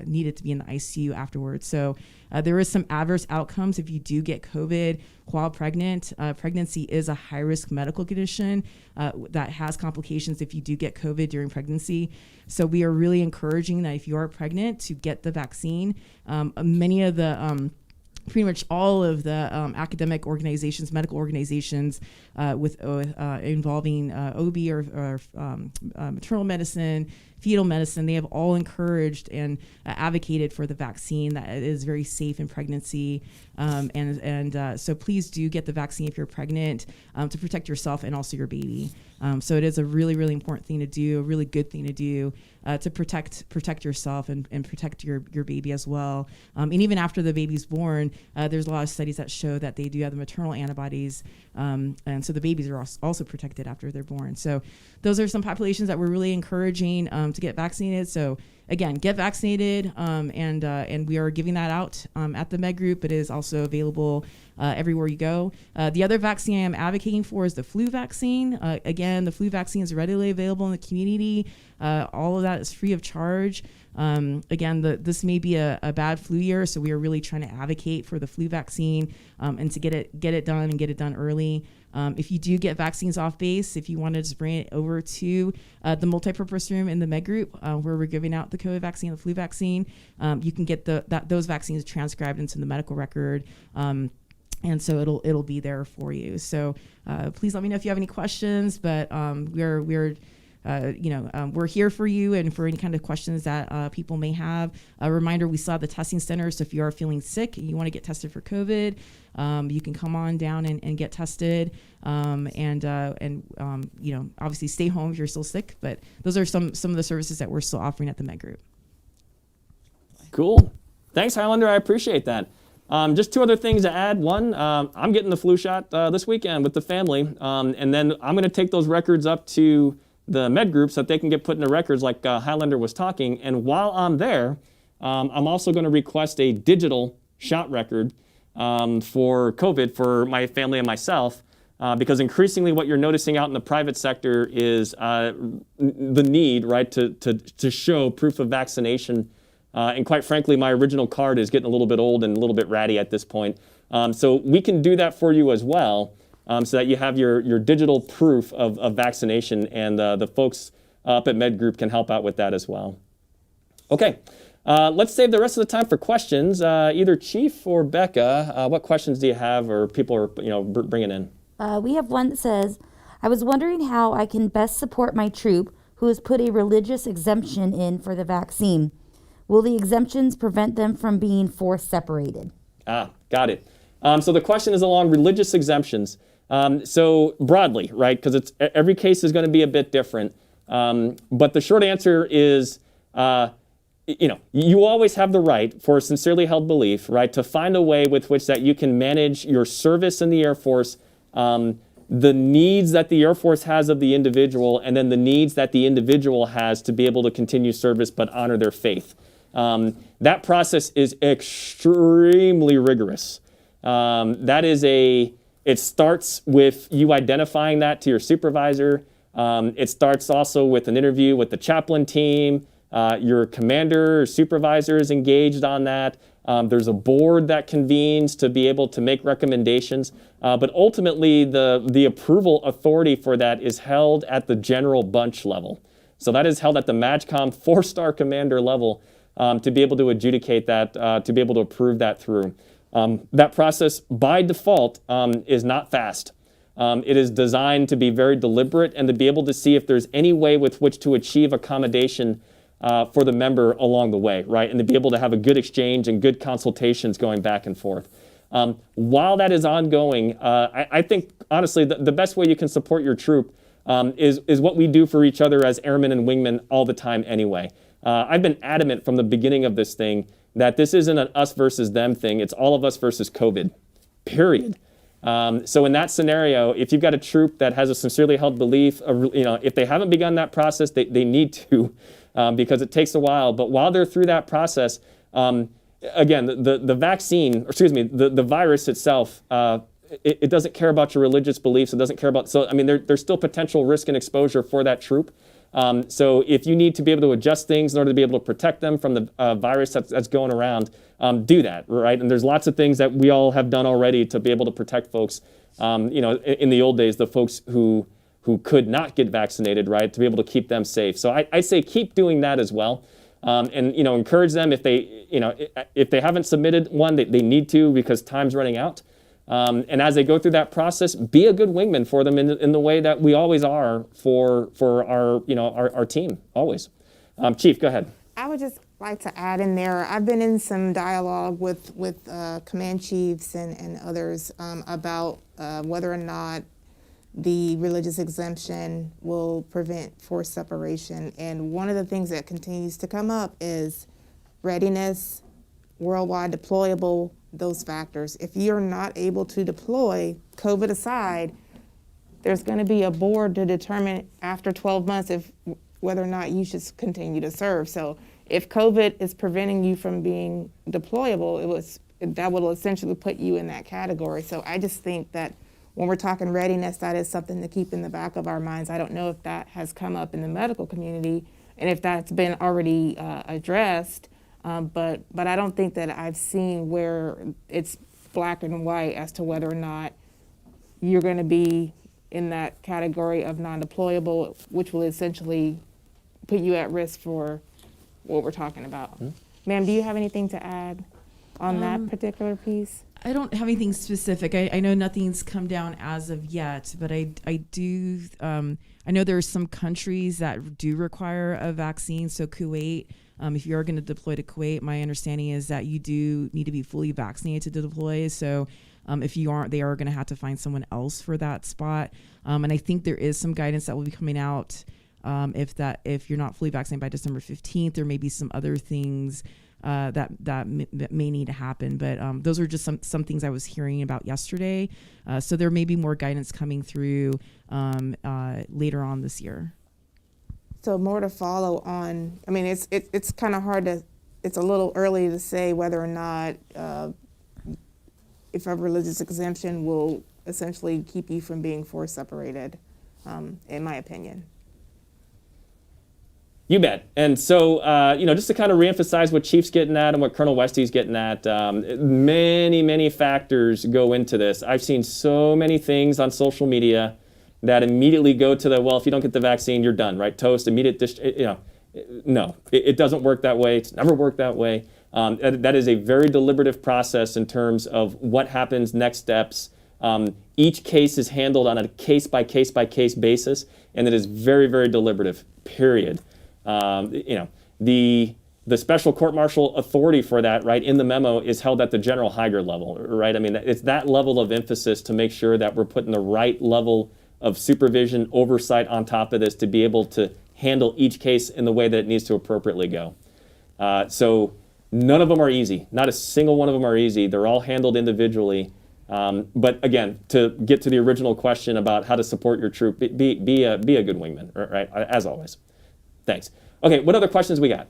needed to be in the ICU afterwards. So there is some adverse outcomes if you do get COVID while pregnant. Pregnancy is a high-risk medical condition that has complications if you do get COVID during pregnancy. So we are really encouraging that if you are pregnant to get the vaccine. Many of the pretty much all of the academic organizations, medical organizations involving OB or maternal medicine, fetal medicine, they have all encouraged and advocated for the vaccine, that it is very safe in pregnancy. So please do get the vaccine if you're pregnant to protect yourself and also your baby. So it is a really important thing to do, a really good thing to do to protect yourself and protect your baby as well. And even after the baby's born, there's a lot of studies that show that they do have the maternal antibodies, and so the babies are also protected after they're born. So those are some populations that we're really encouraging to get vaccinated. So again, get vaccinated, and we are giving that out at the Med Group. It is also available everywhere you go. The other vaccine I am advocating for is the flu vaccine. Again, the flu vaccine is readily available in the community. All of that is free of charge. Again, this may be a bad flu year, so we are really trying to advocate for the flu vaccine and to get it done and get it done early. If you do get vaccines off base, if you want to just bring it over to the multipurpose room in the Med Group where we're giving out the COVID vaccine, the flu vaccine, you can get those vaccines transcribed into the medical record. And so it'll be there for you. So please let me know if you have any questions. But we're here for you and for any kind of questions that people may have. A reminder: we still have the testing center. So if you are feeling sick and you want to get tested for COVID, you can come on down and get tested. Obviously stay home if you're still sick. But those are some of the services that we're still offering at the Med Group. Cool. Thanks, Highlander. I appreciate that. Just two other things to add. One, I'm getting the flu shot this weekend with the family, and then I'm going to take those records up to the Med Group so that they can get put into records like Highlander was talking. And while I'm there, I'm also going to request a digital shot record for COVID for my family and myself, because increasingly what you're noticing out in the private sector is the need, right, to show proof of vaccination. And quite frankly, my original card is getting a little bit old and a little bit ratty at this point. So we can do that for you as well, so that you have your digital proof of vaccination, and the folks up at Med Group can help out with that as well. Okay, let's save the rest of the time for questions. Either Chief or Becca, what questions do you have, or people are bringing in? We have one that says, I was wondering how I can best support my troop who has put a religious exemption in for the vaccine. Will the exemptions prevent them from being forced separated? Got it. So the question is along religious exemptions. So broadly, right, because every case is going to be a bit different. But the short answer is, you always have the right for a sincerely held belief, right, to find a way with which that you can manage your service in the Air Force, the needs that the Air Force has of the individual, and then the needs that the individual has to be able to continue service but honor their faith. That process is extremely rigorous. It starts with you identifying that to your supervisor. It starts also with an interview with the chaplain team. Your commander or supervisor is engaged on that. There's a board that convenes to be able to make recommendations, but ultimately the approval authority for that is held at the general bunch level. So that is held at the MAGCOM 4-star commander level to be able to adjudicate that, to be able to approve that through. That process by default is not fast. It is designed to be very deliberate and to be able to see if there's any way with which to achieve accommodation for the member along the way, right? And to be able to have a good exchange and good consultations going back and forth. While that is ongoing, I think, honestly, the best way you can support your troop is what we do for each other as airmen and wingmen all the time anyway. I've been adamant from the beginning of this thing that this isn't an us versus them thing. It's all of us versus COVID, period. So in that scenario, if you've got a troop that has a sincerely held belief, if they haven't begun that process, they need to. Because it takes a while. But while they're through that process, again, the vaccine, or excuse me, the virus itself, it doesn't care about your religious beliefs. It doesn't care about, so I mean, there's still potential risk and exposure for that troop. So if you need to be able to adjust things in order to be able to protect them from the virus that's going around, do that, right? And there's lots of things that we all have done already to be able to protect folks. In the old days, the folks who could not get vaccinated, right, to be able to keep them safe. So I say keep doing that as well. And encourage them if they haven't submitted one, they need to because time's running out. And as they go through that process, be a good wingman for them in the way that we always are for our team, always. Chief, go ahead. I would just like to add in there, I've been in some dialogue with command chiefs and others about whether or not the religious exemption will prevent forced separation. And one of the things that continues to come up is readiness, worldwide deployable, those factors. If you're not able to deploy, COVID aside, there's going to be a board to determine after 12 months whether or not you should continue to serve. So if COVID is preventing you from being deployable, that will essentially put you in that category. So I just think that when we're talking readiness, that is something to keep in the back of our minds. I don't know if that has come up in the medical community and if that's been already addressed, but I don't think that I've seen where it's black and white as to whether or not you're going to be in that category of non-deployable, which will essentially put you at risk for what we're talking about. Mm-hmm. Ma'am, do you have anything to add on that particular piece? I don't have anything specific. I know nothing's come down as of yet, but I do. I know there are some countries that do require a vaccine. So Kuwait, if you are going to deploy to Kuwait, my understanding is that you do need to be fully vaccinated to deploy. So if you aren't, they are going to have to find someone else for that spot. And I think there is some guidance that will be coming out if you're not fully vaccinated by December 15th. There may be some other things that may need to happen, but those are just some things I was hearing about yesterday. So there may be more guidance coming through later on this year. So more to follow on. I mean, it's kind of hard to. It's a little early to say whether or not if a religious exemption will essentially keep you from being forced separated, in my opinion. You bet. And so, just to kind of reemphasize what Chief's getting at and what Colonel Westy's getting at, many, many factors go into this. I've seen so many things on social media that immediately go to well, if you don't get the vaccine, you're done, right? Toast, immediate, no, it doesn't work that way. It's never worked that way. That is a very deliberative process in terms of what happens, next steps. Each case is handled on a case-by-case-by-case basis, and it is very, very deliberative, period. The special court-martial authority for that, right, in the memo is held at the General Higer level, right? I mean, it's that level of emphasis to make sure that we're putting the right level of supervision, oversight on top of this to be able to handle each case in the way that it needs to appropriately go. So none of them are easy. Not a single one of them are easy. They're all handled individually. But again, to get to the original question about how to support your troop, be a good wingman, right, as always. Thanks. Okay, what other questions we got?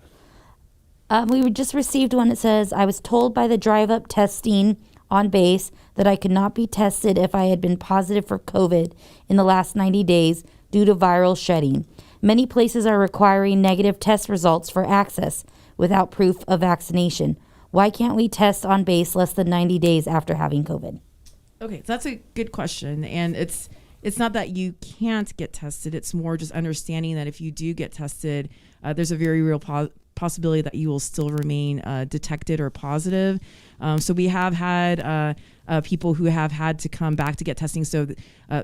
We just received one that says, I was told by the drive-up testing on base that I could not be tested if I had been positive for COVID in the last 90 days due to viral shedding. Many places are requiring negative test results for access without proof of vaccination. Why can't we test on base less than 90 days after having COVID? Okay, so that's a good question, and it's not that you can't get tested. It's more just understanding that if you do get tested, there's a very real possibility that you will still remain detected or positive. So we have had people who have had to come back to get testing. So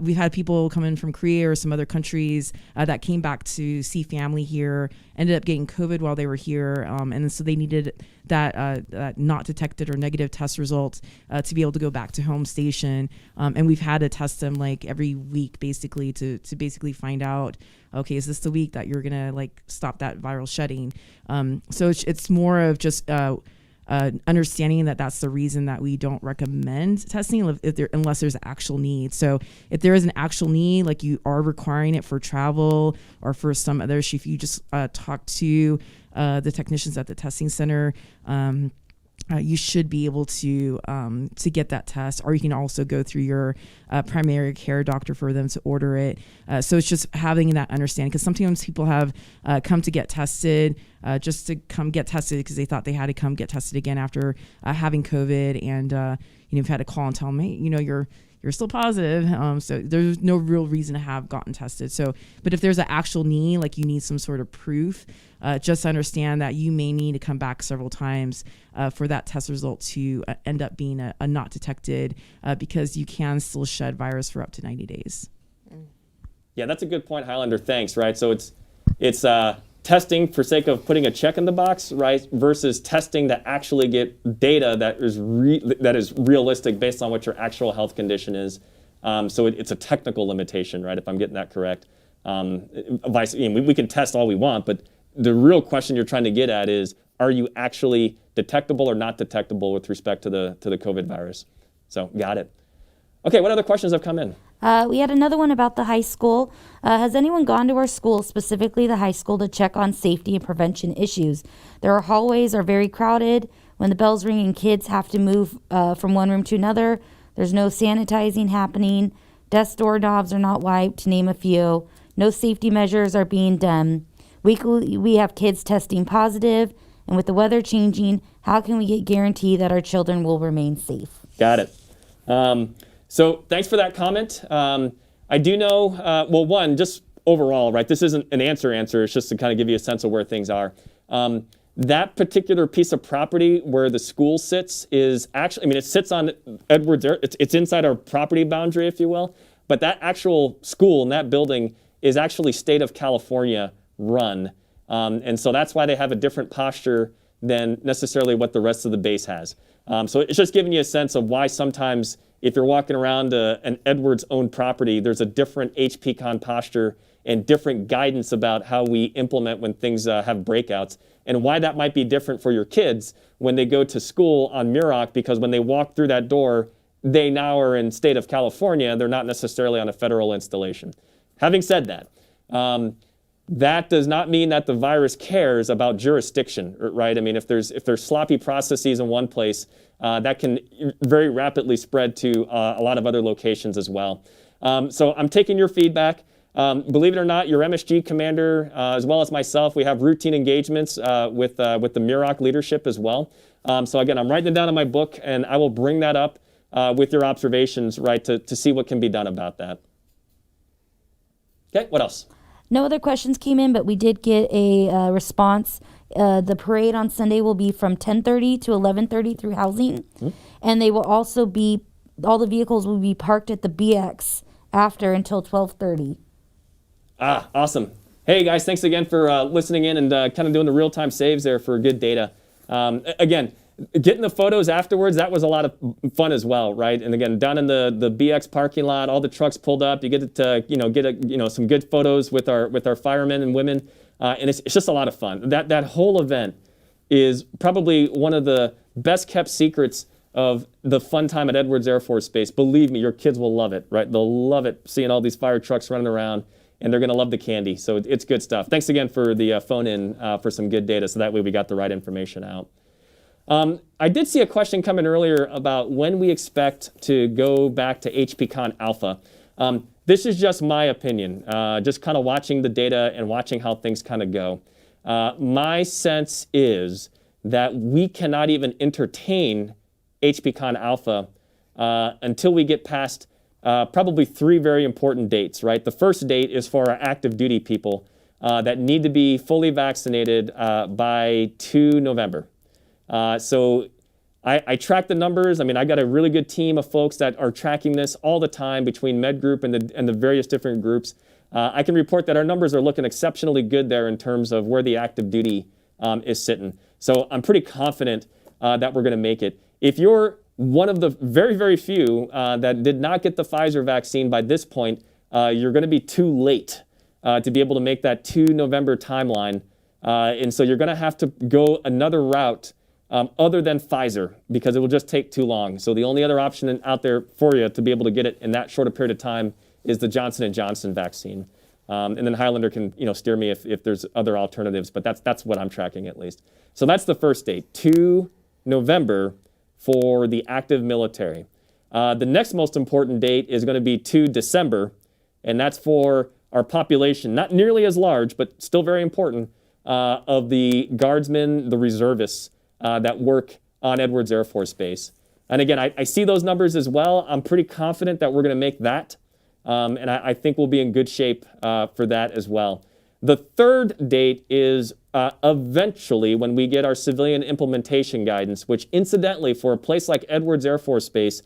we've had people come in from Korea or some other countries that came back to see family here, ended up getting COVID while they were here. And so they needed that not detected or negative test result to be able to go back to home station. And we've had to test them like every week basically to basically find out, okay, is this the week that you're gonna like stop that viral shedding? So it's more of just understanding that that's the reason that we don't recommend testing unless there's actual need. So if there is an actual need, like you are requiring it for travel or for some other issue, if you just talk to the technicians at the testing center, you should be able to get that test, or you can also go through your primary care doctor for them to order it. So it's just having that understanding, because sometimes people have come to get tested just to come get tested because they thought they had to come get tested again after having COVID, and you've had to call and tell them, hey, you're still positive. So there's no real reason to have gotten tested. So, but if there's an actual need, like you need some sort of proof, just understand that you may need to come back several times for that test result to end up being a not detected, because you can still shed virus for up to 90 days. Yeah, that's a good point, Highlander. Thanks. Right. So it's testing for sake of putting a check in the box, right, versus testing to actually get data that is realistic based on what your actual health condition is. So it's a technical limitation, right, if I'm getting that correct. We can test all we want, but the real question you're trying to get at is, are you actually detectable or not detectable with respect to the COVID virus? So got it. Okay, what other questions have come in? We had another one about the high school. Has anyone gone to our school, specifically the high school, to check on safety and prevention issues? Their hallways are very crowded. When the bells ring and kids have to move from one room to another, there's no sanitizing happening. Desk doorknobs are not wiped, to name a few. No safety measures are being done. Weekly, we have kids testing positive. And with the weather changing, how can we get guarantee that our children will remain safe? Got it. So thanks for that comment. I do know, one, just overall, right, this isn't an answer. It's just to kind of give you a sense of where things are. That particular piece of property where the school sits is actually, it sits on Edwards, it's inside our property boundary, if you will, but that actual school and that building is actually state of California run. And so that's why they have a different posture than necessarily what the rest of the base has. So it's just giving you a sense of why sometimes if you're walking around an Edwards-owned property, there's a different HPCon posture and different guidance about how we implement when things have breakouts, and why that might be different for your kids when they go to school on Muroc, because when they walk through that door, they now are in state of California. They're not necessarily on a federal installation. Having said that, that does not mean that the virus cares about jurisdiction, right? If there's sloppy processes in one place, that can very rapidly spread to a lot of other locations as well. So I'm taking your feedback. Believe it or not, your MSG commander, as well as myself, we have routine engagements with the Muroc leadership as well. So again, I'm writing it down in my book, and I will bring that up with your observations, right, to see what can be done about that. Okay, what else? No other questions came in, but we did get a response. The parade on Sunday will be from 10:30 to 11:30 through housing. And they will also be, all the vehicles will be parked at the BX after until 12:30. Awesome. Hey guys, thanks again for listening in and kind of doing the real-time saves there for good data. Again, getting the photos afterwards, that was a lot of fun as well, right? And again, down in the BX parking lot, all the trucks pulled up, you get to get some good photos with our firemen and women, and it's just a lot of fun. That whole event is probably one of the best kept secrets of the fun time at Edwards Air Force Base. Believe me, your kids will love it, right? They'll love it seeing all these fire trucks running around, and they're going to love the candy. So it's good stuff. Thanks again for the phone in for some good data, so that way we got the right information out. I did see a question come in earlier about when we expect to go back to HPCon Alpha. This is just my opinion, just kind of watching the data and watching how things kind of go. My sense is that we cannot even entertain HPCon Alpha until we get past probably 3 very important dates, right? The first date is for our active duty people that need to be fully vaccinated by 2 November. So I track the numbers. I mean, I got a really good team of folks that are tracking this all the time between Med Group and the various different groups. I can report that our numbers are looking exceptionally good there in terms of where the active duty is sitting. So I'm pretty confident that we're going to make it. If you're one of the very, very few that did not get the Pfizer vaccine by this point, you're going to be too late to be able to make that 2 November timeline. And so you're going to have to go another route other than Pfizer, because it will just take too long. So the only other option out there for you to be able to get it in that short a period of time is the Johnson & Johnson vaccine. And then Highlander can steer me if there's other alternatives, but that's what I'm tracking at least. So that's the first date, 2 November for the active military. The next most important date is going to be 2 December, and that's for our population, not nearly as large, but still very important, of the guardsmen, the reservists that work on Edwards Air Force Base. And again, I see those numbers as well. I'm pretty confident that we're going to make that. And I think we'll be in good shape for that as well. The third date is eventually when we get our civilian implementation guidance, which incidentally, for a place like Edwards Air Force Base,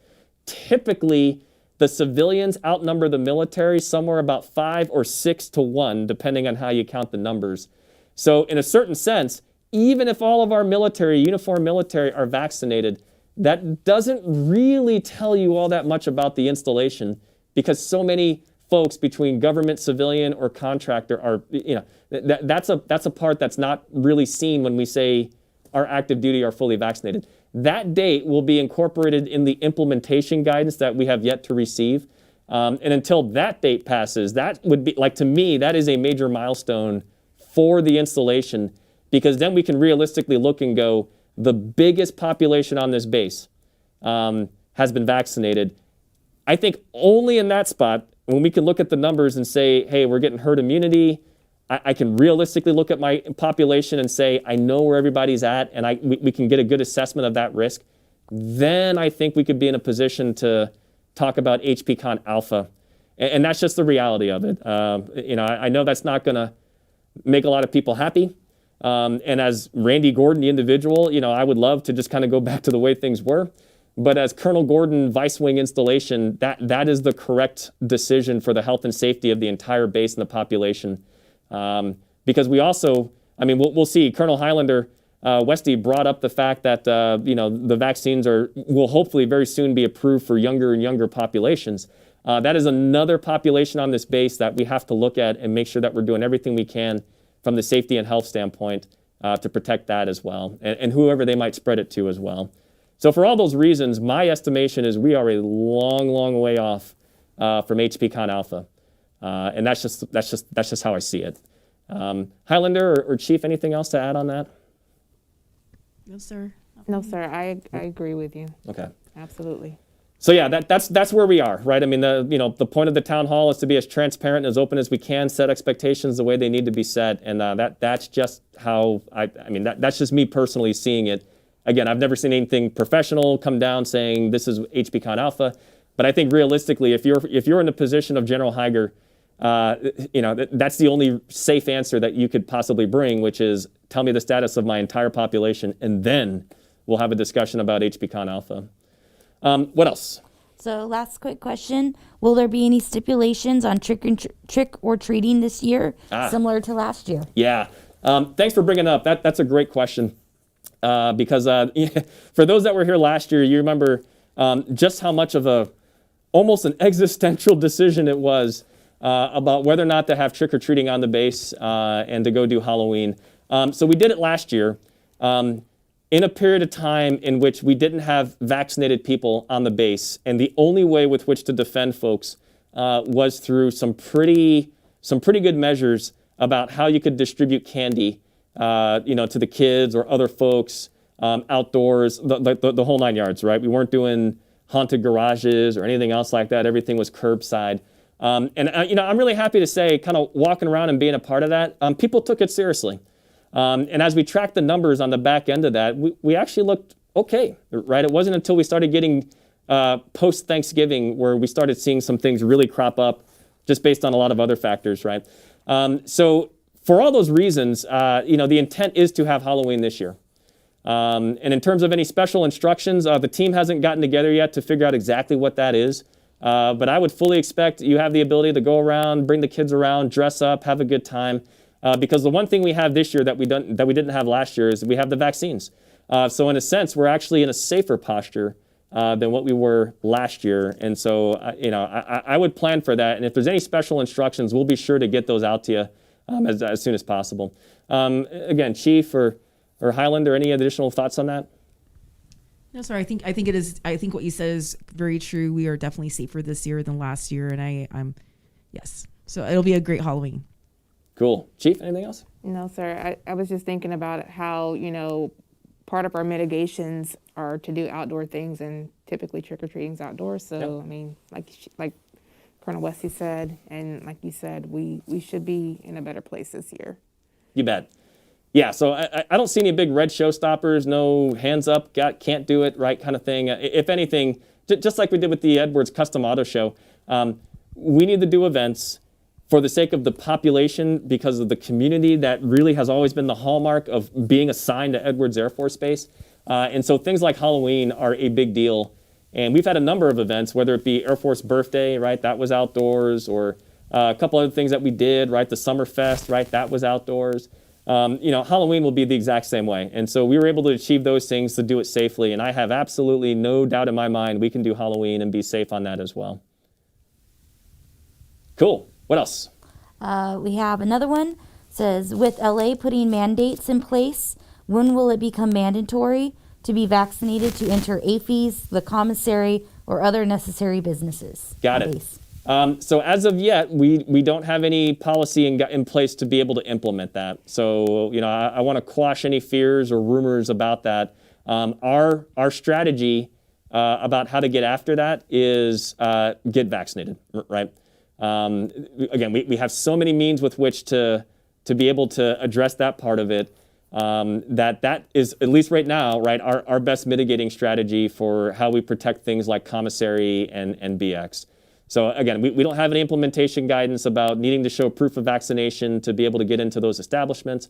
typically the civilians outnumber the military somewhere about 5 or 6 to 1, depending on how you count the numbers. So in a certain sense, even if all of our military, uniformed military, are vaccinated, that doesn't really tell you all that much about the installation, because so many folks between government, civilian, or contractor are, that's a part that's not really seen when we say our active duty are fully vaccinated. That date will be incorporated in the implementation guidance that we have yet to receive. And until that date passes, that would be, like, to me, that is a major milestone for the installation, because then we can realistically look and go, the biggest population on this base has been vaccinated. I think only in that spot, when we can look at the numbers and say, hey, we're getting herd immunity, I can realistically look at my population and say, I know where everybody's at, and we can get a good assessment of that risk. Then I think we could be in a position to talk about HPCon Alpha. And that's just the reality of it. I know that's not going to make a lot of people happy. And as Randy Gordon, the individual, I would love to just kind of go back to the way things were. But as Colonel Gordon, Vice Wing installation, that is the correct decision for the health and safety of the entire base and the population. Because we also, we'll see. Colonel Highlander, Westy brought up the fact that, the vaccines will hopefully very soon be approved for younger and younger populations. That is another population on this base that we have to look at and make sure that we're doing everything we can from the safety and health standpoint to protect that as well, and whoever they might spread it to as well. So for all those reasons, my estimation is we are a long, long way off from HPCon Alpha, and that's just how I see it. Highlander or Chief, anything else to add on that? No, sir. No, sir, I agree with you. Okay. Absolutely. So yeah, that's where we are, right? The point of the town hall is to be as transparent and as open as we can, set expectations the way they need to be set, and that's just how that's just me personally seeing it. Again, I've never seen anything professional come down saying this is HPCon Alpha, but I think realistically, if you're in the position of General Higer, that's the only safe answer that you could possibly bring, which is tell me the status of my entire population, and then we'll have a discussion about HPCon Alpha. What else? So last quick question. Will there be any stipulations on trick or treating this year, similar to last year? Yeah. Thanks for bringing it up. That's a great question. Because for those that were here last year, you remember just how much of almost an existential decision it was about whether or not to have trick-or-treating on the base and to go do Halloween. So we did it last year in a period of time in which we didn't have vaccinated people on the base, and the only way with which to defend folks was through some pretty good measures about how you could distribute candy to the kids or other folks outdoors, the whole 9 yards, right? We weren't doing haunted garages or anything else like that. Everything was curbside. I'm really happy to say, kind of walking around and being a part of that, people took it seriously. And as we tracked the numbers on the back end of that, we actually looked okay, right? It wasn't until we started getting post-Thanksgiving where we started seeing some things really crop up just based on a lot of other factors, right? So for all those reasons, the intent is to have Halloween this year. And in terms of any special instructions, the team hasn't gotten together yet to figure out exactly what that is. But I would fully expect you have the ability to go around, bring the kids around, dress up, have a good time. Because the one thing we have this year that we didn't have last year is we have the vaccines. So in a sense, we're actually in a safer posture than what we were last year. And so, I would plan for that. And if there's any special instructions, we'll be sure to get those out to you as soon as possible. Again, Chief or Highlander, any additional thoughts on that? No, sorry. I think it is. I think what you said is very true. We are definitely safer this year than last year, and I'm yes. So it'll be a great Halloween. Cool. Chief, anything else? No, sir. I was just thinking about how, part of our mitigations are to do outdoor things, and typically trick-or-treating's outdoors. So, Yep. I mean, like Colonel Wesley said, and like you said, we should be in a better place this year. You bet. Yeah, so I don't see any big red showstoppers, no hands up, can't do it, right, kind of thing. If anything, just like we did with the Edwards Custom Auto Show, we need to do events for the sake of the population, because of the community that really has always been the hallmark of being assigned to Edwards Air Force Base. And so things like Halloween are a big deal. And we've had a number of events, whether it be Air Force Birthday, right, that was outdoors, or a couple other things that we did, right, the Summer Fest, right, that was outdoors. Halloween will be the exact same way. And so we were able to achieve those things to do it safely. And I have absolutely no doubt in my mind we can do Halloween and be safe on that as well. Cool. What else? We have another one. It says, with LA putting mandates in place, when will it become mandatory to be vaccinated to enter AFES, the commissary, or other necessary businesses? Got it. So as of yet, we don't have any policy in place to be able to implement that. So, I want to quash any fears or rumors about that. Our strategy about how to get after that is get vaccinated, right? Again, we have so many means with which to be able to address that part of it, that is, at least right now, right, our best mitigating strategy for how we protect things like commissary and BX. So again, we don't have any implementation guidance about needing to show proof of vaccination to be able to get into those establishments.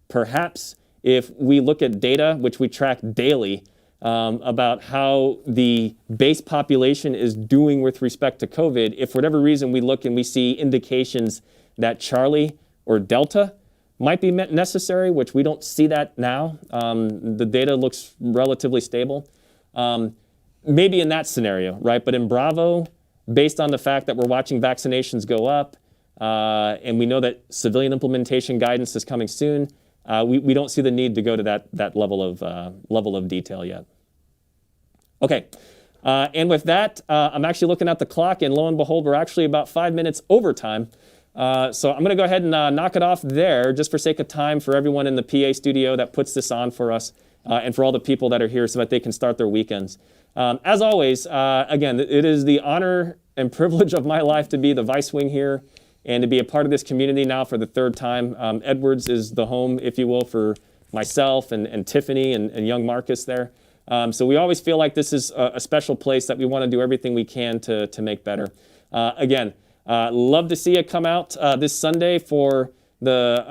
Perhaps if we look at data, which we track daily, about how the base population is doing with respect to COVID, if for whatever reason we look and we see indications that Charlie or Delta might be necessary, which we don't see that now, the data looks relatively stable. Maybe in that scenario, right? But in Bravo, based on the fact that we're watching vaccinations go up, and we know that civilian implementation guidance is coming soon, we don't see the need to go to that level of detail yet. Okay, and with that, I'm actually looking at the clock, and lo and behold, we're actually about 5 minutes over time. So I'm going to go ahead and knock it off there, just for sake of time for everyone in the PA studio that puts this on for us, and for all the people that are here so that they can start their weekends. As always, again, it is the honor and privilege of my life to be the vice wing here and to be a part of this community now for the third time. Edwards is the home, if you will, for myself and Tiffany and young Marcus there. So we always feel like this is a special place that we want to do everything we can to make better. Again, love to see you come out this Sunday for the